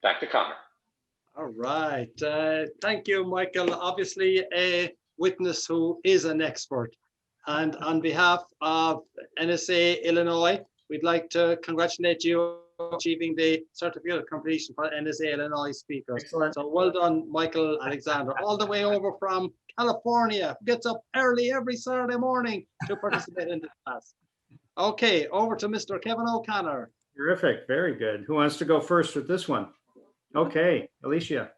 Back to Connor. All right. Thank you, Michael. Obviously, a witness who is an expert. And on behalf of NSA Illinois, we'd like to congratulate you on achieving the certificate of completion for NSA Illinois speakers. Excellent. So well done, Michael Alexander, all the way over from California, gets up early every Saturday morning to participate in this class. Okay, over to Mr. Kevin O'Connor. Terrific. Very good. Who wants to go first with this one? Okay, Alicia.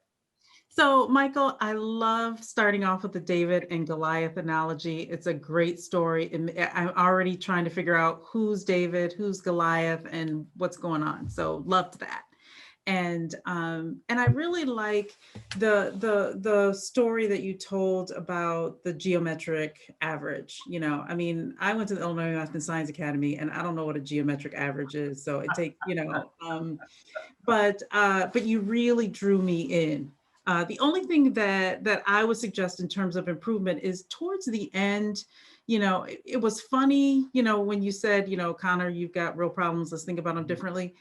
So, Michael, I love starting off with the David and Goliath analogy. It's a great story. And I'm already trying to figure out who's David, who's Goliath, and what's going on. So, loved that. And I really like the story that you told about the geometric average. You know, I mean, I went to the Illinois Math and Science Academy, and I don't know what a geometric average is. So it takes, you know, but you really drew me in. The only thing that I would suggest in terms of improvement is towards the end. You know, it was funny, you know, when you said, you know, Connor, you've got real problems. Let's think about them differently.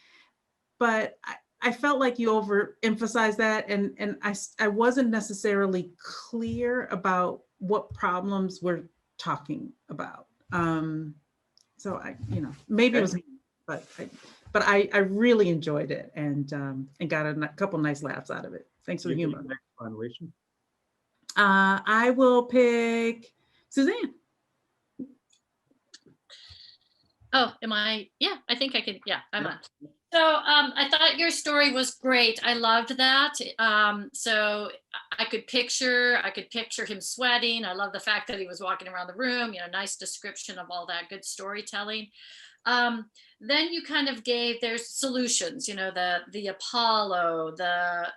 But I felt like you overemphasized that, and I wasn't necessarily clear about what problems we're talking about. So I, you know, maybe it was me, but I really enjoyed it and got a couple nice laughs out of it. Thanks for the humor. Next one, Alicia. I will pick Suzanne. Oh, am I? Yeah, I think I can. Yeah, I'm on. So I thought your story was great. I loved that. So I could picture him sweating. I love the fact that he was walking around the room, you know, nice description of all that good storytelling. Then you kind of gave, there's solutions, you know, the Apollo, the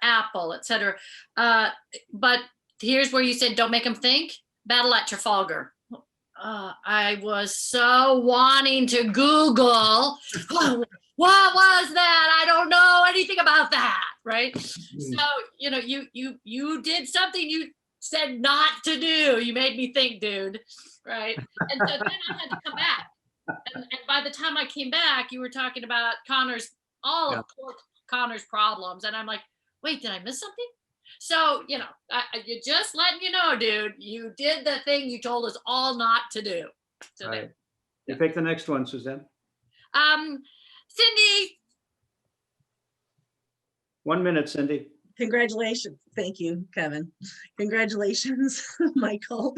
Apple, etc. But here's where you said, don't make him think. Battle at Trafalgar. I was so wanting to Google, what was that? I don't know anything about that, right? So, you know, you did something you said not to do. You made me think, dude, right? And so then I had to come back. And by the time I came back, you were talking about Connor's problems. And I'm like, wait, did I miss something? So, you know, you're just letting you know, dude, you did the thing you told us all not to do. So All there. right. You pick the next one, Suzanne. Cindy. 1 minute, Cindy. Congratulations. Thank you, Kevin. Congratulations, Michael.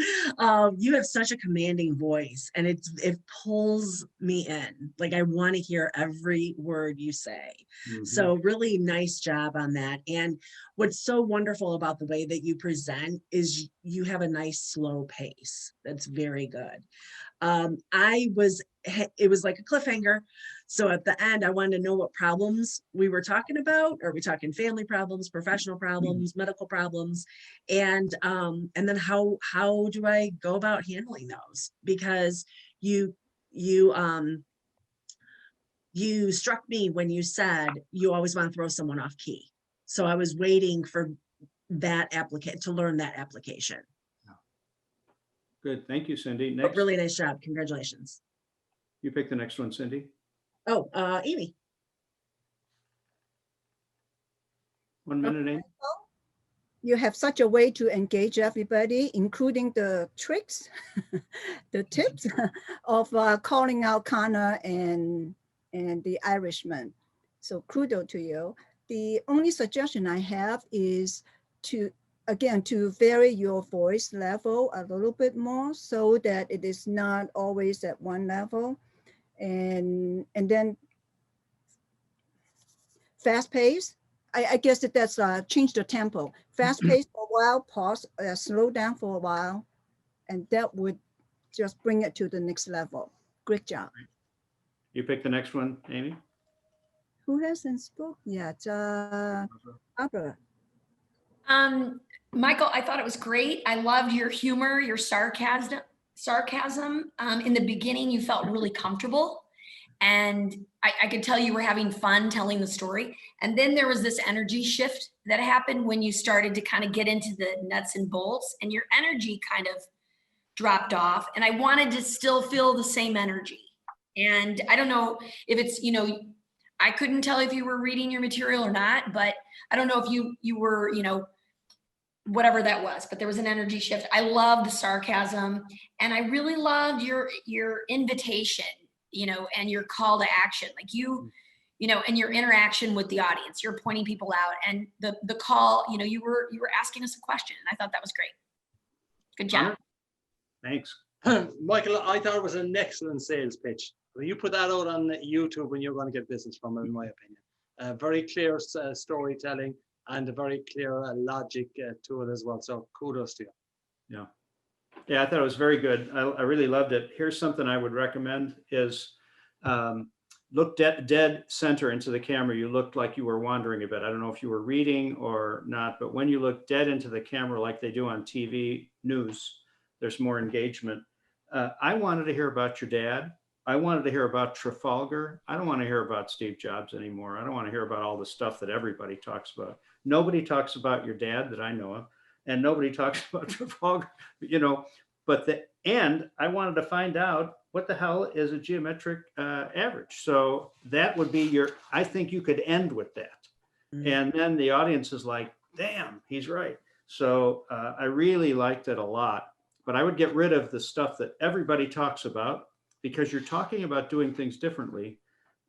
You have such a commanding voice and it pulls me in. Like I want to hear every word you say. Mm-hmm. So really nice job on that. And what's so wonderful about the way that you present is you have a nice slow pace. That's very good. It was like a cliffhanger. So at the end, I wanted to know what problems we were talking about. Are we talking family problems, professional problems, medical problems? And then how do I go about handling those? Because you struck me when you said you always want to throw someone off key. So I was waiting for that to learn that application. Good. Thank you, Cindy. But Next. really nice job. Congratulations. You pick the next one, Cindy. Oh, Amy. 1 minute, Amy. You have such a way to engage everybody, including the tricks, the tips of calling out Connor and the Irishman. So kudos to you. The only suggestion I have is to, again, to vary your voice level a little bit more so that it is not always at one level. And then fast pace. I guess that's change the tempo. Fast pace for a while, pause, slow down for a while, and that would just bring it to the next level. Great job. You pick the next one, Amy? Who hasn't spoke yet? Barbara. Michael, I thought it was great. I loved your humor, your sarcasm. In the beginning, you felt really comfortable. And I could tell you were having fun telling the story. And then there was this energy shift that happened when you started to kind of get into the nuts and bolts, and your energy kind of dropped off. And I wanted to still feel the same energy. And I don't know if it's, you know, I couldn't tell if you were reading your material or not, but I don't know if you were, you know, whatever that was, but there was an energy shift. I love the sarcasm, and I really loved your invitation, you know, and your call to action, like you know, and your interaction with the audience. You're pointing people out, and the call, you know, you were asking us a question, and I thought that was great. Good job. Thanks. Michael, I thought it was an excellent sales pitch. Well, you put that out on YouTube when you're going to get business from it, in my opinion. Very clear storytelling and a very clear logic to it as well. So kudos to you. Yeah. Yeah, I thought it was very good. I really loved it. Here's something I would recommend is look dead center into the camera. You looked like you were wandering a bit. I don't know if you were reading or not, but when you look dead into the camera like they do on TV news, there's more engagement. I wanted to hear about your dad. I wanted to hear about Trafalgar. I don't want to hear about Steve Jobs anymore. I don't want to hear about all the stuff that everybody talks about. Nobody talks about your dad that I know of, and nobody talks about Trafalgar, you know, but I wanted to find out what the hell is a geometric average. So that would be I think you could end with that. Mm-hmm. And then the audience is like, damn, he's right. So I really liked it a lot, but I would get rid of the stuff that everybody talks about, because you're talking about doing things differently.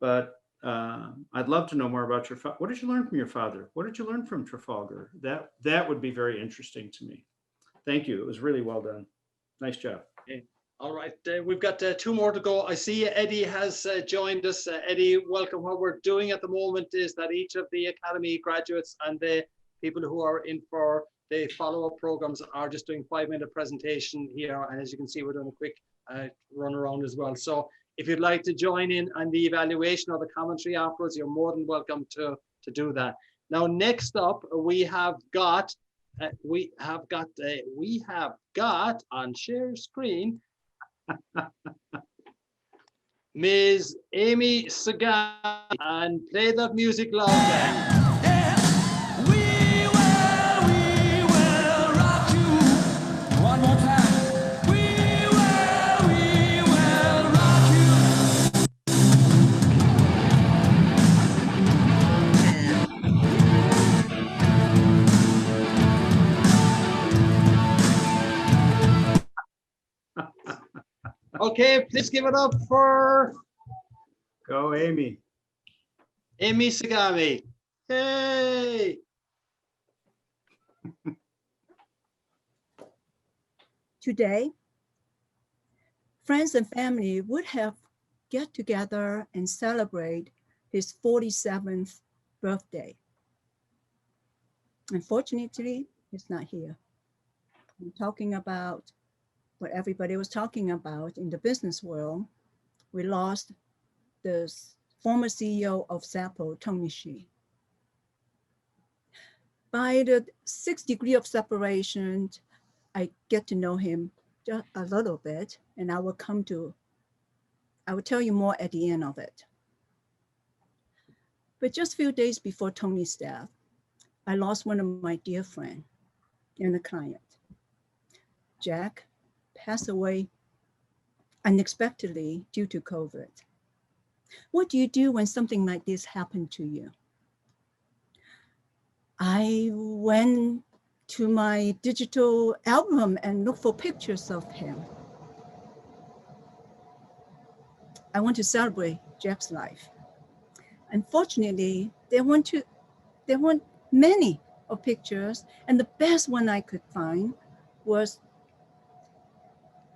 But I'd love to know more about your father. What did you learn from your father? What did you learn from Trafalgar? That would be very interesting to me. Thank you. It was really well done. Nice job. Okay. All right, we've got 2 more to go. I see Eddie has joined us. Eddie, welcome. What we're doing at the moment is that each of the Academy graduates and the people who are in for the follow-up programs are just doing 5-minute presentation here. And as you can see, we're doing a quick run around as well. So if you'd like to join in on the evaluation or the commentary afterwards, you're more than welcome to do that. Now, next up, we have got on share screen Ms. Amy Sagami, and play that music loud. One more time. Okay, please give it up for Go, Amy. Amy Sagami. Hey! Today, friends and family would have get together and celebrate his 47th birthday. Unfortunately, he's not here. I'm talking about what everybody was talking about in the business world. We lost the former CEO of Zappo, Tony Hsieh. By the 6 degrees of separation, I get to know him just a little bit, and I will tell you more at the end of it. But just a few days before Tony's death, I lost one of my dear friends and a client. Jack passed away unexpectedly due to COVID. What do you do when something like this happened to you? I went to my digital album and looked for pictures of him. I want to celebrate Jack's life. Unfortunately, there weren't many of pictures, and the best one I could find was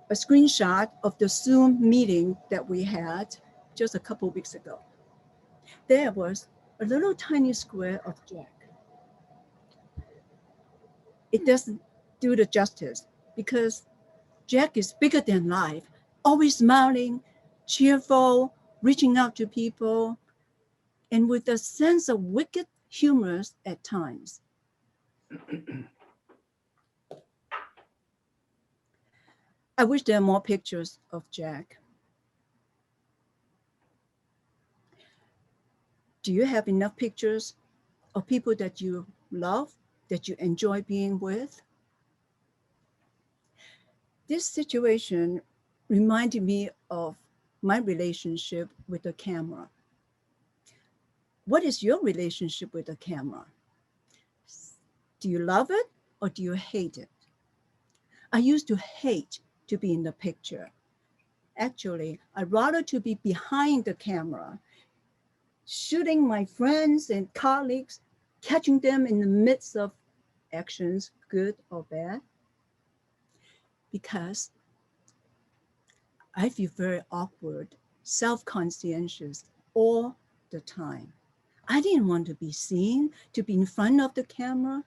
a screenshot of the Zoom meeting that we had just a couple weeks ago. There was a little tiny square of Jack. It doesn't do the justice because Jack is bigger than life, always smiling, cheerful, reaching out to people, and with a sense of wicked humor at times. I wish there are more pictures of Jack. Do you have enough pictures of people that you love, that you enjoy being with? This situation reminded me of my relationship with the camera. What is your relationship with the camera? Do you love it or do you hate it? I used to hate to be in the picture. Actually, I'd rather to be behind the camera, shooting my friends and colleagues, catching them in the midst of actions, good or bad, because I feel very awkward, self-conscientious all the time. I didn't want to be seen, to be in front of the camera.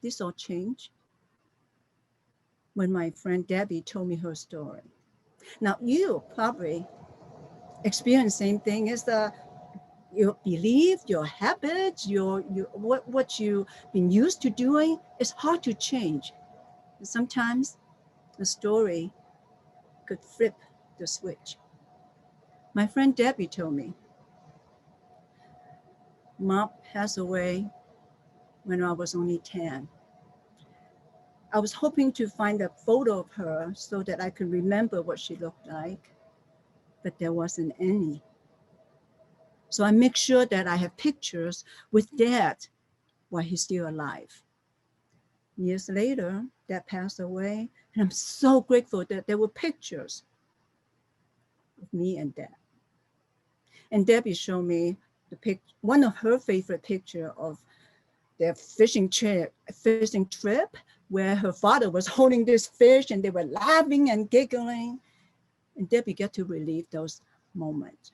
This all changed when my friend Debbie told me her story. Now, you probably experience the same thing as your belief, your habits, what you've been used to doing is hard to change. And sometimes the story could flip the switch. My friend Debbie told me, Mom passed away when I was only 10. I was hoping to find a photo of her so that I could remember what she looked like, but there wasn't any. So I make sure that I have pictures with Dad while he's still alive. Years later, Dad passed away, and I'm so grateful that there were pictures of me and Dad. And Debbie showed me one of her favorite picture of their fishing trip where her father was holding this fish and they were laughing and giggling. And Debbie got to relive those moments.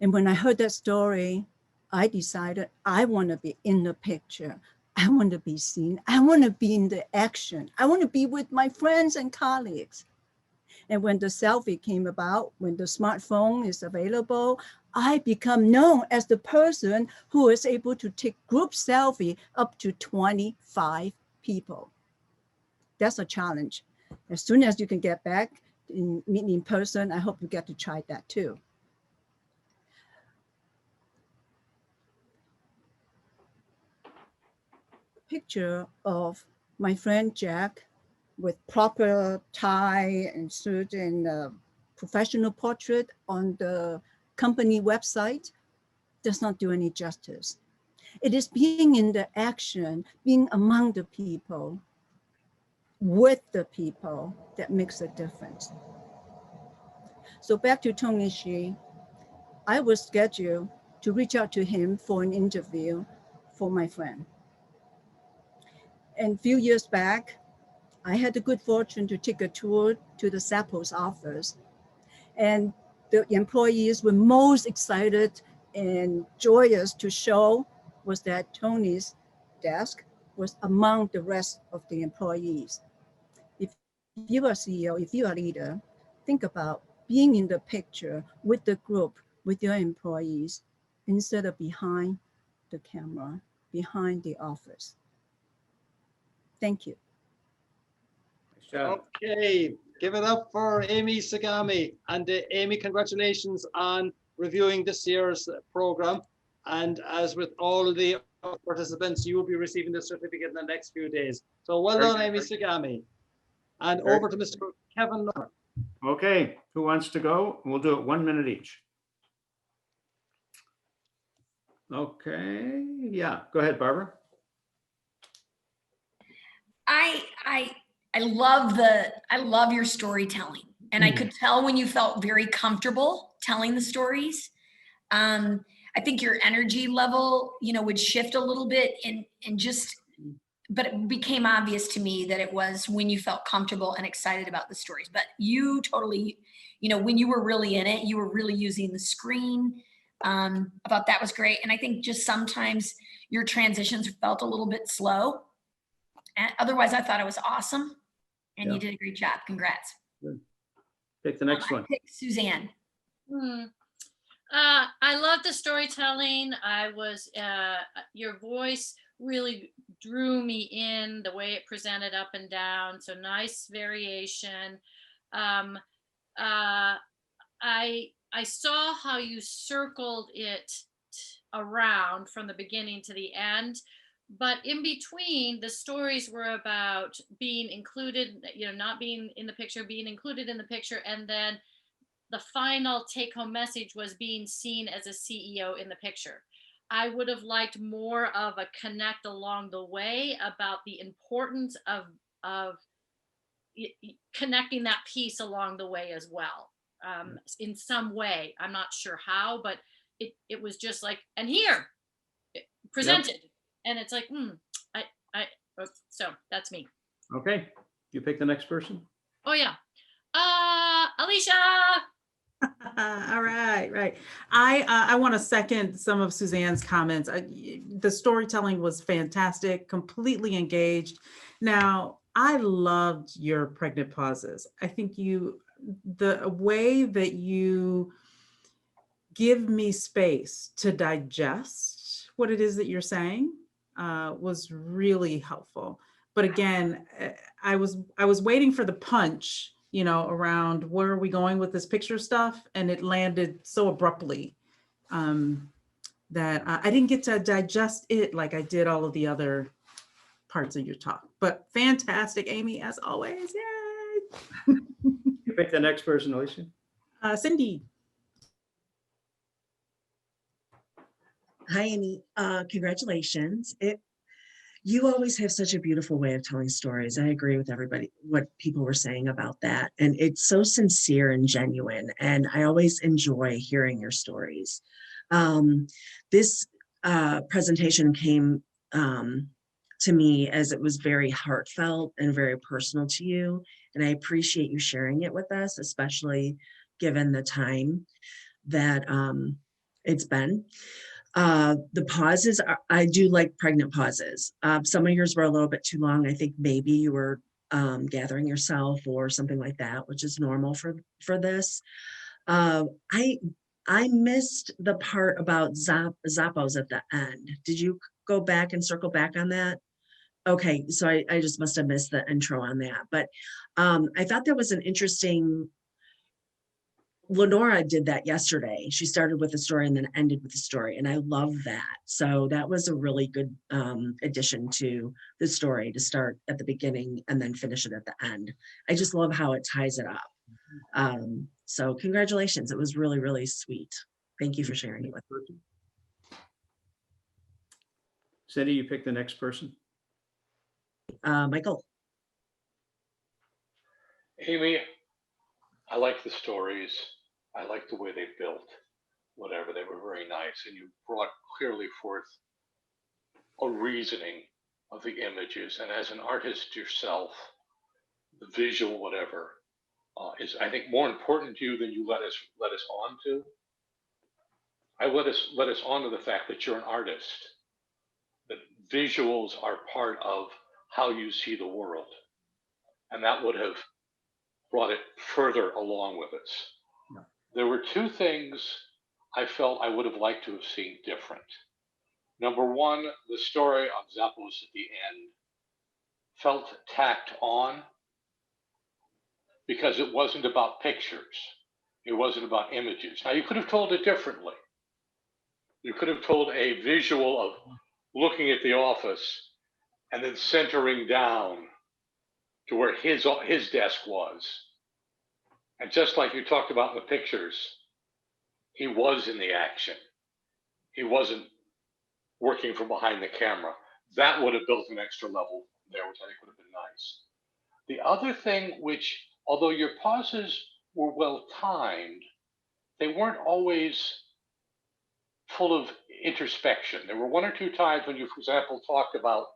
And when I heard that story, I decided I want to be in the picture. I want to be seen. I want to be in the action. I want to be with my friends and colleagues. And when the selfie came about, when the smartphone is available, I become known as the person who is able to take group selfie up to 25 people. That's a challenge. As soon as you can get back and meet in person, I hope you get to try that too. Picture of my friend Jack with proper tie and suit and professional portrait on the company website does not do any justice. It is being in the action, being among the people, with the people that makes a difference. So back to Tony Hsieh, I was scheduled to reach out to him for an interview for my friend. And a few years back, I had the good fortune to take a tour to the Zappos office. And the employees were most excited and joyous to show was that Tony's desk was among the rest of the employees. If you are CEO, if you are a leader, think about being in the picture with the group, with your employees, instead of behind the camera, behind the office. Thank you. Okay, give it up for Amy Sagami. And Amy, congratulations on reviewing this year's program. And as with all the participants, you will be receiving the certificate in the next few days. So well done, Amy Sagami. And over to Mr. Kevin Lummer. Okay, who wants to go? We'll do it 1 minute each. Okay, yeah, go ahead, Barbara. I love your storytelling, and I could tell when you felt very comfortable telling the stories. I think your energy level, would shift a little bit and just, but it became obvious to me that it was when you felt comfortable and excited about the stories. But you totally, when you were really in it, you were really using the screen. I thought that was great. And I think just sometimes your transitions felt a little bit slow. And otherwise, I thought it was awesome. And Yeah. you did a great job. Congrats. Pick the next I one. picked Suzanne. I love the storytelling. Your voice really drew me in, the way it presented up and down. So nice variation. I saw how you circled it around from the beginning to the end, but in between, the stories were about being included, not being in the picture, being included in the picture, and then the final take home message was being seen as a CEO in the picture. I would have liked more of a connect along the way about the importance of connecting that piece along the way as well. In some way, I'm not sure how, but it was just like, and here, presented. Yep. And it's like, so that's me. Okay, you pick the next person. Oh yeah. Alicia. All right, right. I want to second some of Suzanne's comments. The storytelling was fantastic, completely engaged. Now, I loved your pregnant pauses. I think the way that you give me space to digest what it is that you're saying was really helpful. But again, I was waiting for the punch, around where are we going with this picture stuff, and it landed so abruptly that I didn't get to digest it like I did all of the other parts of your talk. But fantastic, Amy, as always. Yay! You pick the next person, Alicia. Cindy. Hi, Amy. Congratulations. You always have such a beautiful way of telling stories. I agree with everybody, what people were saying about that. And it's so sincere and genuine. And I always enjoy hearing your stories. This presentation came to me as it was very heartfelt and very personal to you. And I appreciate you sharing it with us, especially given the time that it's been. The pauses I do like pregnant pauses. Some of yours were a little bit too long. I think maybe you were gathering yourself or something like that, which is normal for this. I missed the part about Zappos at the end. Did you go back and circle back on that? Okay, so I just must have missed the intro on that. But I thought that was an interesting. Lenora did that yesterday. She started with a story and then ended with a story. And I love that. So that was a really good addition to the story, to start at the beginning and then finish it at the end. I just love how it ties it up. So congratulations. It was really, really sweet. Thank you for sharing it with me. Cindy, you pick the next person. Michael. Amy, I like the stories. I like the way they built whatever. They were very nice. And you brought clearly forth a reasoning of the images. And as an artist yourself, the visual whatever is, I think, more important to you than you let us on to. I let us on to the fact that you're an artist, that visuals are part of how you see the world. And that would have brought it further along with us. Yeah. There were two things I felt I would have liked to have seen different. Number one, the story of Zappos at the end felt tacked on because it wasn't about pictures. It wasn't about images. Now, you could have told it differently. You could have told a visual of looking at the office and then centering down to where his desk was. And just like you talked about in the pictures, he was in the action. He wasn't working from behind the camera. That would have built an extra level there, which I think would have been nice. The other thing, which, although your pauses were well timed, they weren't always full of introspection. There were one or two times when you, for example, talked about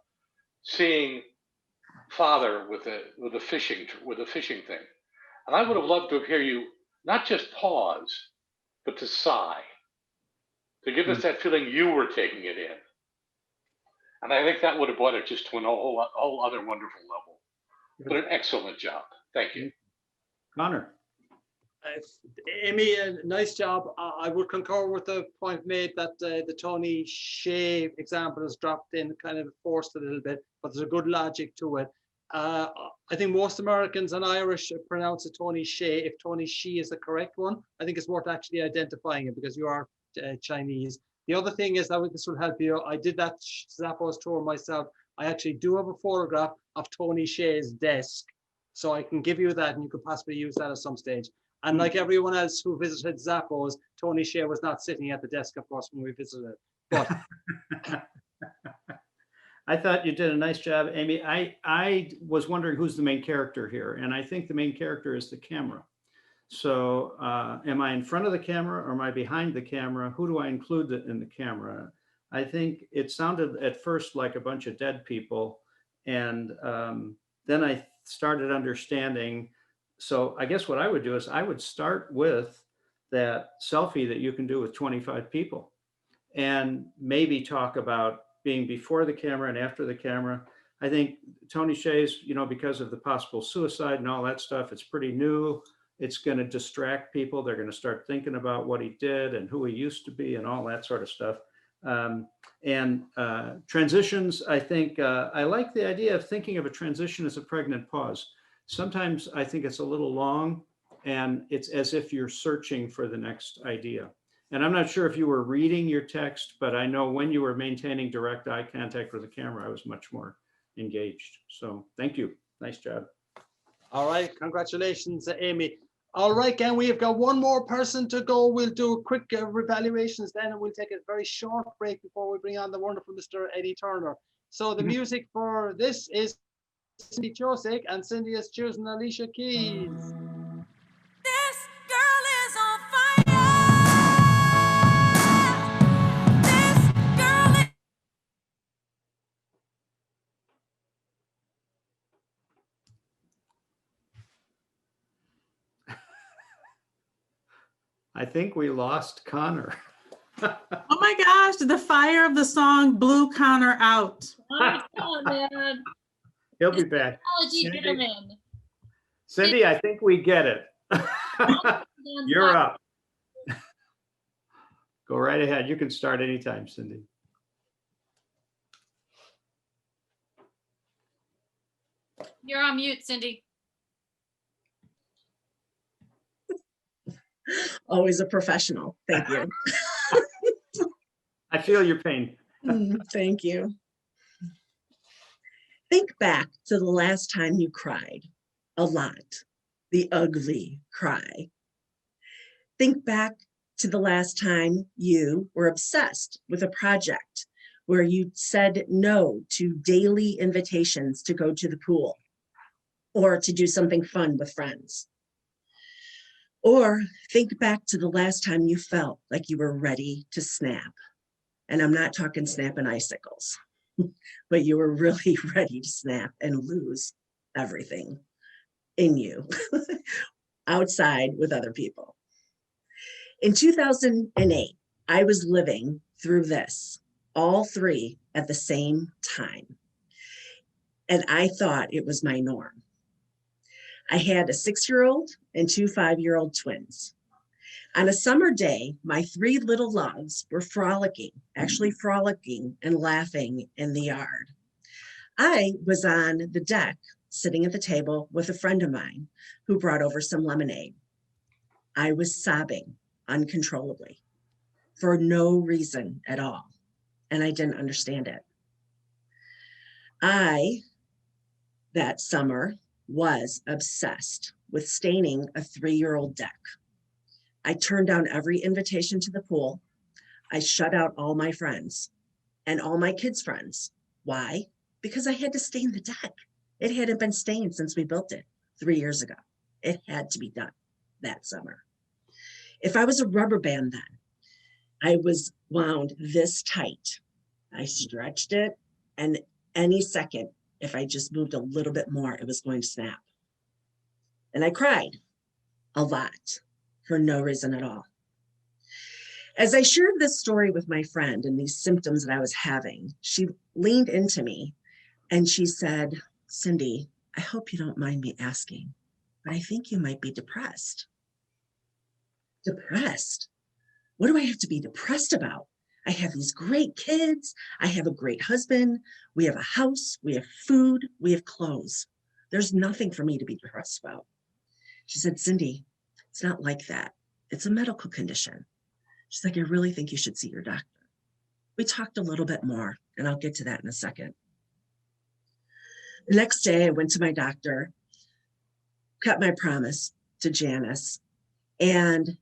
seeing father with a fishing thing, and I would have loved to hear you not just pause, but to sigh, to give us that feeling you were taking it in. And I think that would have brought it just to a whole other wonderful level. But an excellent job. Thank you. Connor. Amy, nice job. I would concur with the point made that the Tony Shea example is dropped in, kind of forced a little bit, but there's a good logic to it. I think most Americans and Irish pronounce it Tony Shea. If Tony Shea is the correct one, I think it's worth actually identifying it because you are Chinese. The other thing is that this will help you. I did that Zappos tour myself. I actually do have a photograph of Tony Shea's desk, so I can give you that and you could possibly use that at some stage. And like everyone else who visited Zappos, Tony Shea was not sitting at the desk, of course, when we visited. But I thought you did a nice job, Amy. I was wondering who's the main character here, and I think the main character is the camera. So am I in front of the camera or am I behind the camera? Who do I include in the camera? I think it sounded at first like a bunch of dead people, and then I started understanding. So I guess what I would do is I would start with that selfie that you can do with 25 people and maybe talk about being before the camera and after the camera. I think Tony Shea's, because of the possible suicide and all that stuff, it's pretty new. It's going to distract people. They're going to start thinking about what he did and who he used to be and all that sort of stuff. Transitions, I think, I like the idea of thinking of a transition as a pregnant pause. Sometimes I think it's a little long and it's as if you're searching for the next idea. And I'm not sure if you were reading your text, but I know when you were maintaining direct eye contact with the camera, I was much more engaged. So thank you. Nice job. all right, congratulations, Amy. All right, Ken, we have got one more person to go. We'll do quick evaluations then, and we'll take a very short break before we bring on the wonderful Mr. Eddie Turner. So the music for this is Cindy Chosik, and Cindy is choosing Alicia Keys. This girl is on fire. This girl is I think we lost Connor. Oh my gosh, the fire of the song blew Connor out. Oh, man. He'll be back. Technology hit him in. Cindy, I think we get it. You're up. Go right ahead. You can start anytime, Cindy. You're on mute, Cindy. Always a professional. Thank you. I feel your pain. Thank you. Think back to the last time you cried a lot, the ugly cry. Think back to the last time you were obsessed with a project where you said no to daily invitations to go to the pool or to do something fun with friends. Or think back to the last time you felt like you were ready to snap. And I'm not talking snapping icicles, but you were really ready to snap and lose everything in you outside with other people. In 2008, I was living through this, all three at the same time. And I thought it was my norm. I had a 6-year-old and 2 5-year-old twins. On a summer day, my 3 little loves were frolicking and laughing in the yard. I was on the deck, sitting at the table with a friend of mine who brought over some lemonade. I was sobbing uncontrollably for no reason at all, and I didn't understand it. I, that summer, was obsessed with staining a 3-year-old deck. I turned down every invitation to the pool. I shut out all my friends. and all my kids' friends. Why? Because I had to stain the deck. It hadn't been stained since we built it 3 years ago. It had to be done that summer. If I was a rubber band then, I was wound this tight. I stretched it, and any second, if I just moved a little bit more, it was going to snap. And I cried a lot for no reason at all. As I shared this story with my friend and these symptoms that I was having, she leaned into me and she said, Cindy, I hope you don't mind me asking, but I think you might be depressed. Depressed? What do I have to be depressed about? I have these great kids. I have a great husband. We have a house. We have food. We have clothes. There's nothing for me to be depressed about. She said, Cindy, it's not like that. It's a medical condition. She's like, I really think you should see your doctor. We talked a little bit more, and I'll get to that in a second. The next day, I went to my doctor, kept my promise to Janice, and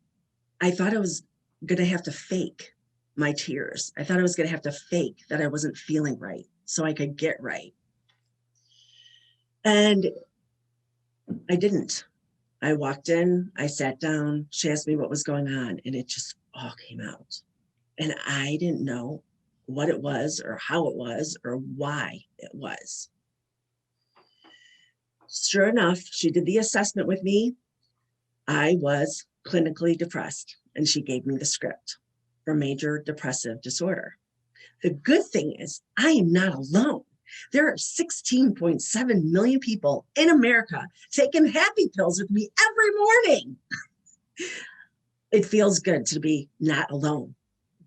I thought I was going to have to fake my tears. I thought I was going to have to fake that I wasn't feeling right so I could get right. And I didn't. I walked in, I sat down, she asked me what was going on, and it just all came out. And I didn't know what it was or how it was or why it was. Sure enough, she did the assessment with me. I was clinically depressed, and she gave me the script for major depressive disorder. The good thing is I am not alone. There are 16.7 million people in America taking happy pills with me every morning. It feels good to be not alone,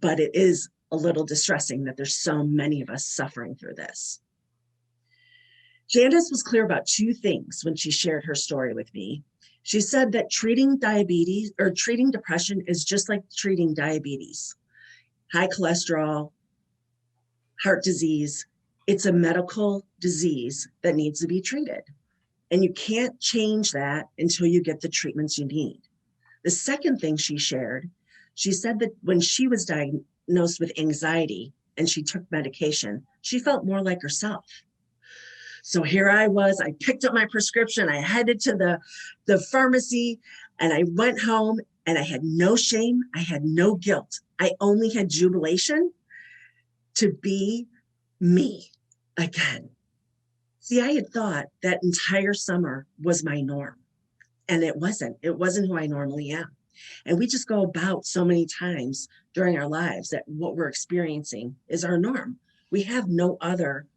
but it is a little distressing that there's so many of us suffering through this. Janice was clear about two things when she shared her story with me. She said that treating diabetes or treating depression is just like treating diabetes, high cholesterol, heart disease. It's a medical disease that needs to be treated. And you can't change that until you get the treatments you need. The second thing she shared, she said that when she was diagnosed with anxiety and she took medication, she felt more like herself. So here I was, I picked up my prescription, I headed to the pharmacy, and I went home, and I had no shame, I had no guilt. I only had jubilation to be me again. See, I had thought that entire summer was my norm, and it wasn't. It wasn't who I normally am. And we just go about so many times during our lives that what we're experiencing is our norm. We have no other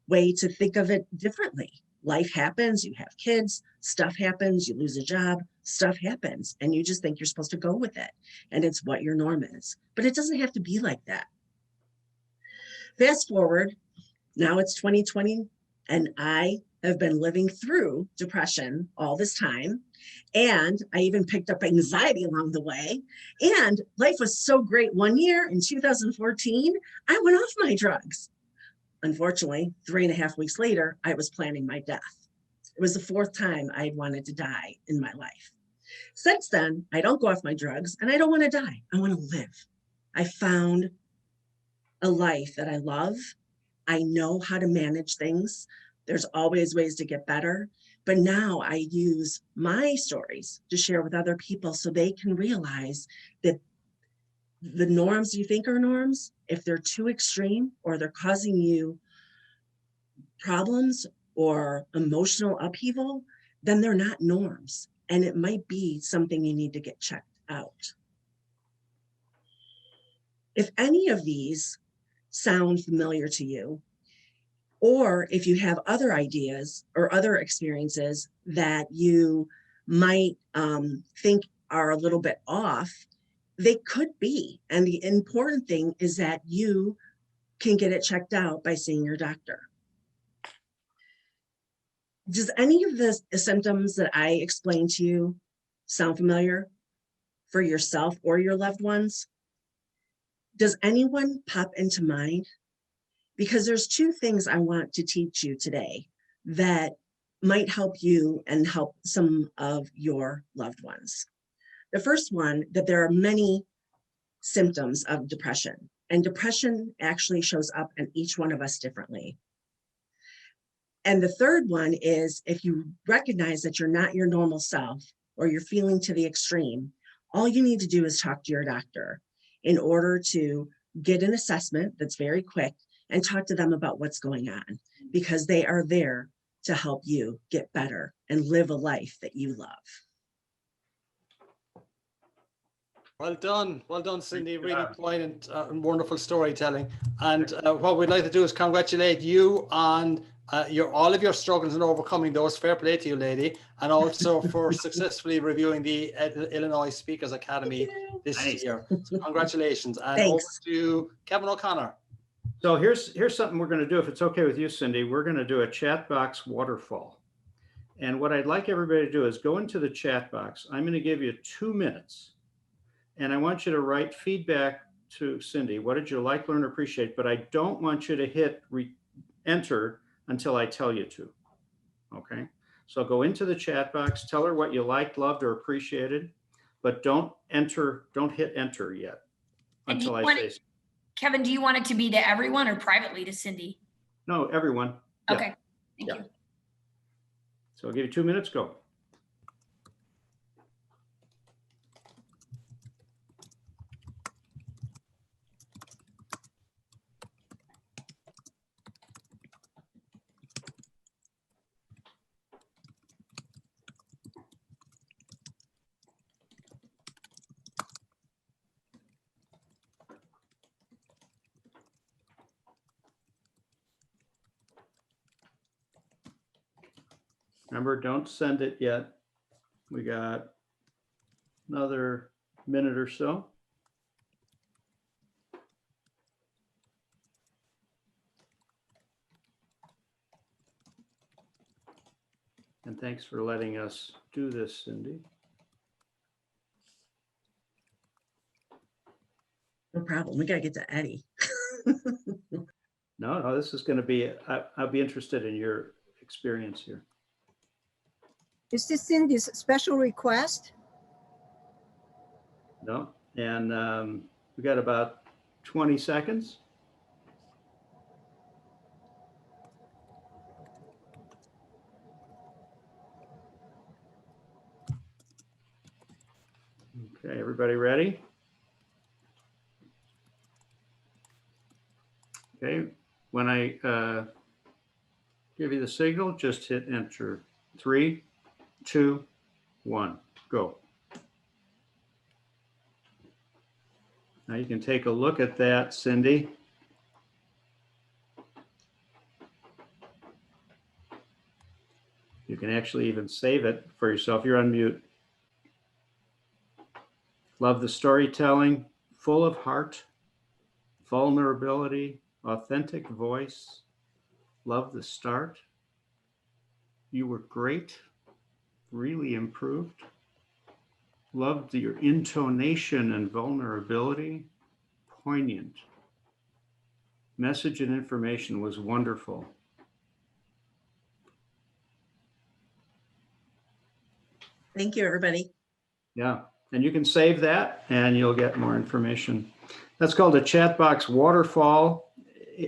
way to think of it differently. Life happens, you have kids, stuff happens, you lose a job, stuff happens, and you just think you're supposed to go with it. And it's what your norm is. But it doesn't have to be like that. Fast forward, now it's 2020, and I have been living through depression all this time. And I even picked up anxiety along the way. And life was so great. One year in 2014, I went off my drugs. Unfortunately, 3.5 weeks later, I was planning my death. It was the fourth time I wanted to die in my life. Since then, I don't go off my drugs and I don't want to die. I want to live. I found a life that I love. I know how to manage things. There's always ways to get better. But now I use my stories to share with other people so they can realize that the norms you think are norms, if they're too extreme or they're causing you problems or emotional upheaval, then they're not norms. And it might be something you need to get checked out. If any of these sound familiar to you, or if you have other ideas or other experiences that you might think are a little bit off, they could be. And the important thing is that you can get it checked out by seeing your doctor. Does any of the symptoms that I explained to you sound familiar for yourself or your loved ones? Does anyone pop into mind? Because there's two things I want to teach you today that might help you and help some of your loved ones. The first one, that there are many symptoms of depression. And depression actually shows up in each one of us differently. And the third one is if you recognize that you're not your normal self or you're feeling to the extreme, all you need to do is talk to your doctor in order to get an assessment that's very quick and talk to them about what's going on, because they are there to help you get better and live a life that you love. Well done, Cindy. Really poignant and wonderful storytelling. And what we'd like to do is congratulate you on all of your struggles and overcoming those. Fair play to you, lady, and also for successfully reviewing the Illinois Speakers Academy this year. So congratulations, and Thanks. over to Kevin O'Connor. So here's something we're going to do. If it's okay with you, Cindy, we're going to do a chat box waterfall. And what I'd like everybody to do is go into the chat box. I'm going to give you 2 minutes. And I want you to write feedback to Cindy. What did you like, learn, or appreciate? But I don't want you to hit enter until I tell you to. Okay. So go into the chat box, tell her what you liked, loved, or appreciated, but don't hit enter yet And do until you I want say. it- Kevin, do you want it to be to everyone or privately to Cindy? No, everyone. Yeah. Okay, thank Yeah. you. So I'll give you 2 minutes, go. Remember, don't send it yet. We got another minute or so. And thanks for letting us do this, Cindy. No problem. We got to get to Eddie. No, this is going to be, I'll be interested in your experience here. Is this Cindy's special request? No, and we got about 20 seconds. Okay, everybody ready? Okay, when I give you the signal, just hit enter. 3, 2, 1, go. Now you can take a look at that, Cindy. You can actually even save it for yourself. You're on mute. Love the storytelling, full of heart, vulnerability, authentic voice. Love the start. You were great, really improved. Loved your intonation and vulnerability, poignant. Message and information was wonderful. Thank you, everybody. Yeah, and you can save that and you'll get more information. That's called a chat box waterfall.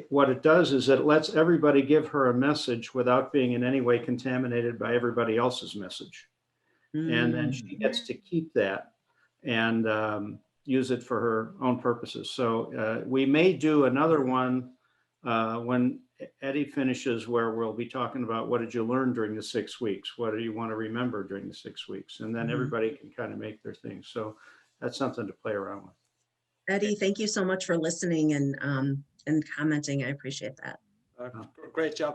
What it does is it lets everybody give her a message without being in any way contaminated by everybody else's message. And then she gets to keep that and use it for her own purposes. So we may do another one when Eddie finishes, where we'll be talking about what did you learn during the 6 weeks? What do you want to remember during the 6 weeks? And then everybody can kind of make their thing. So that's something to play around with. Eddie, thank you so much for listening and commenting. I appreciate that. Great job.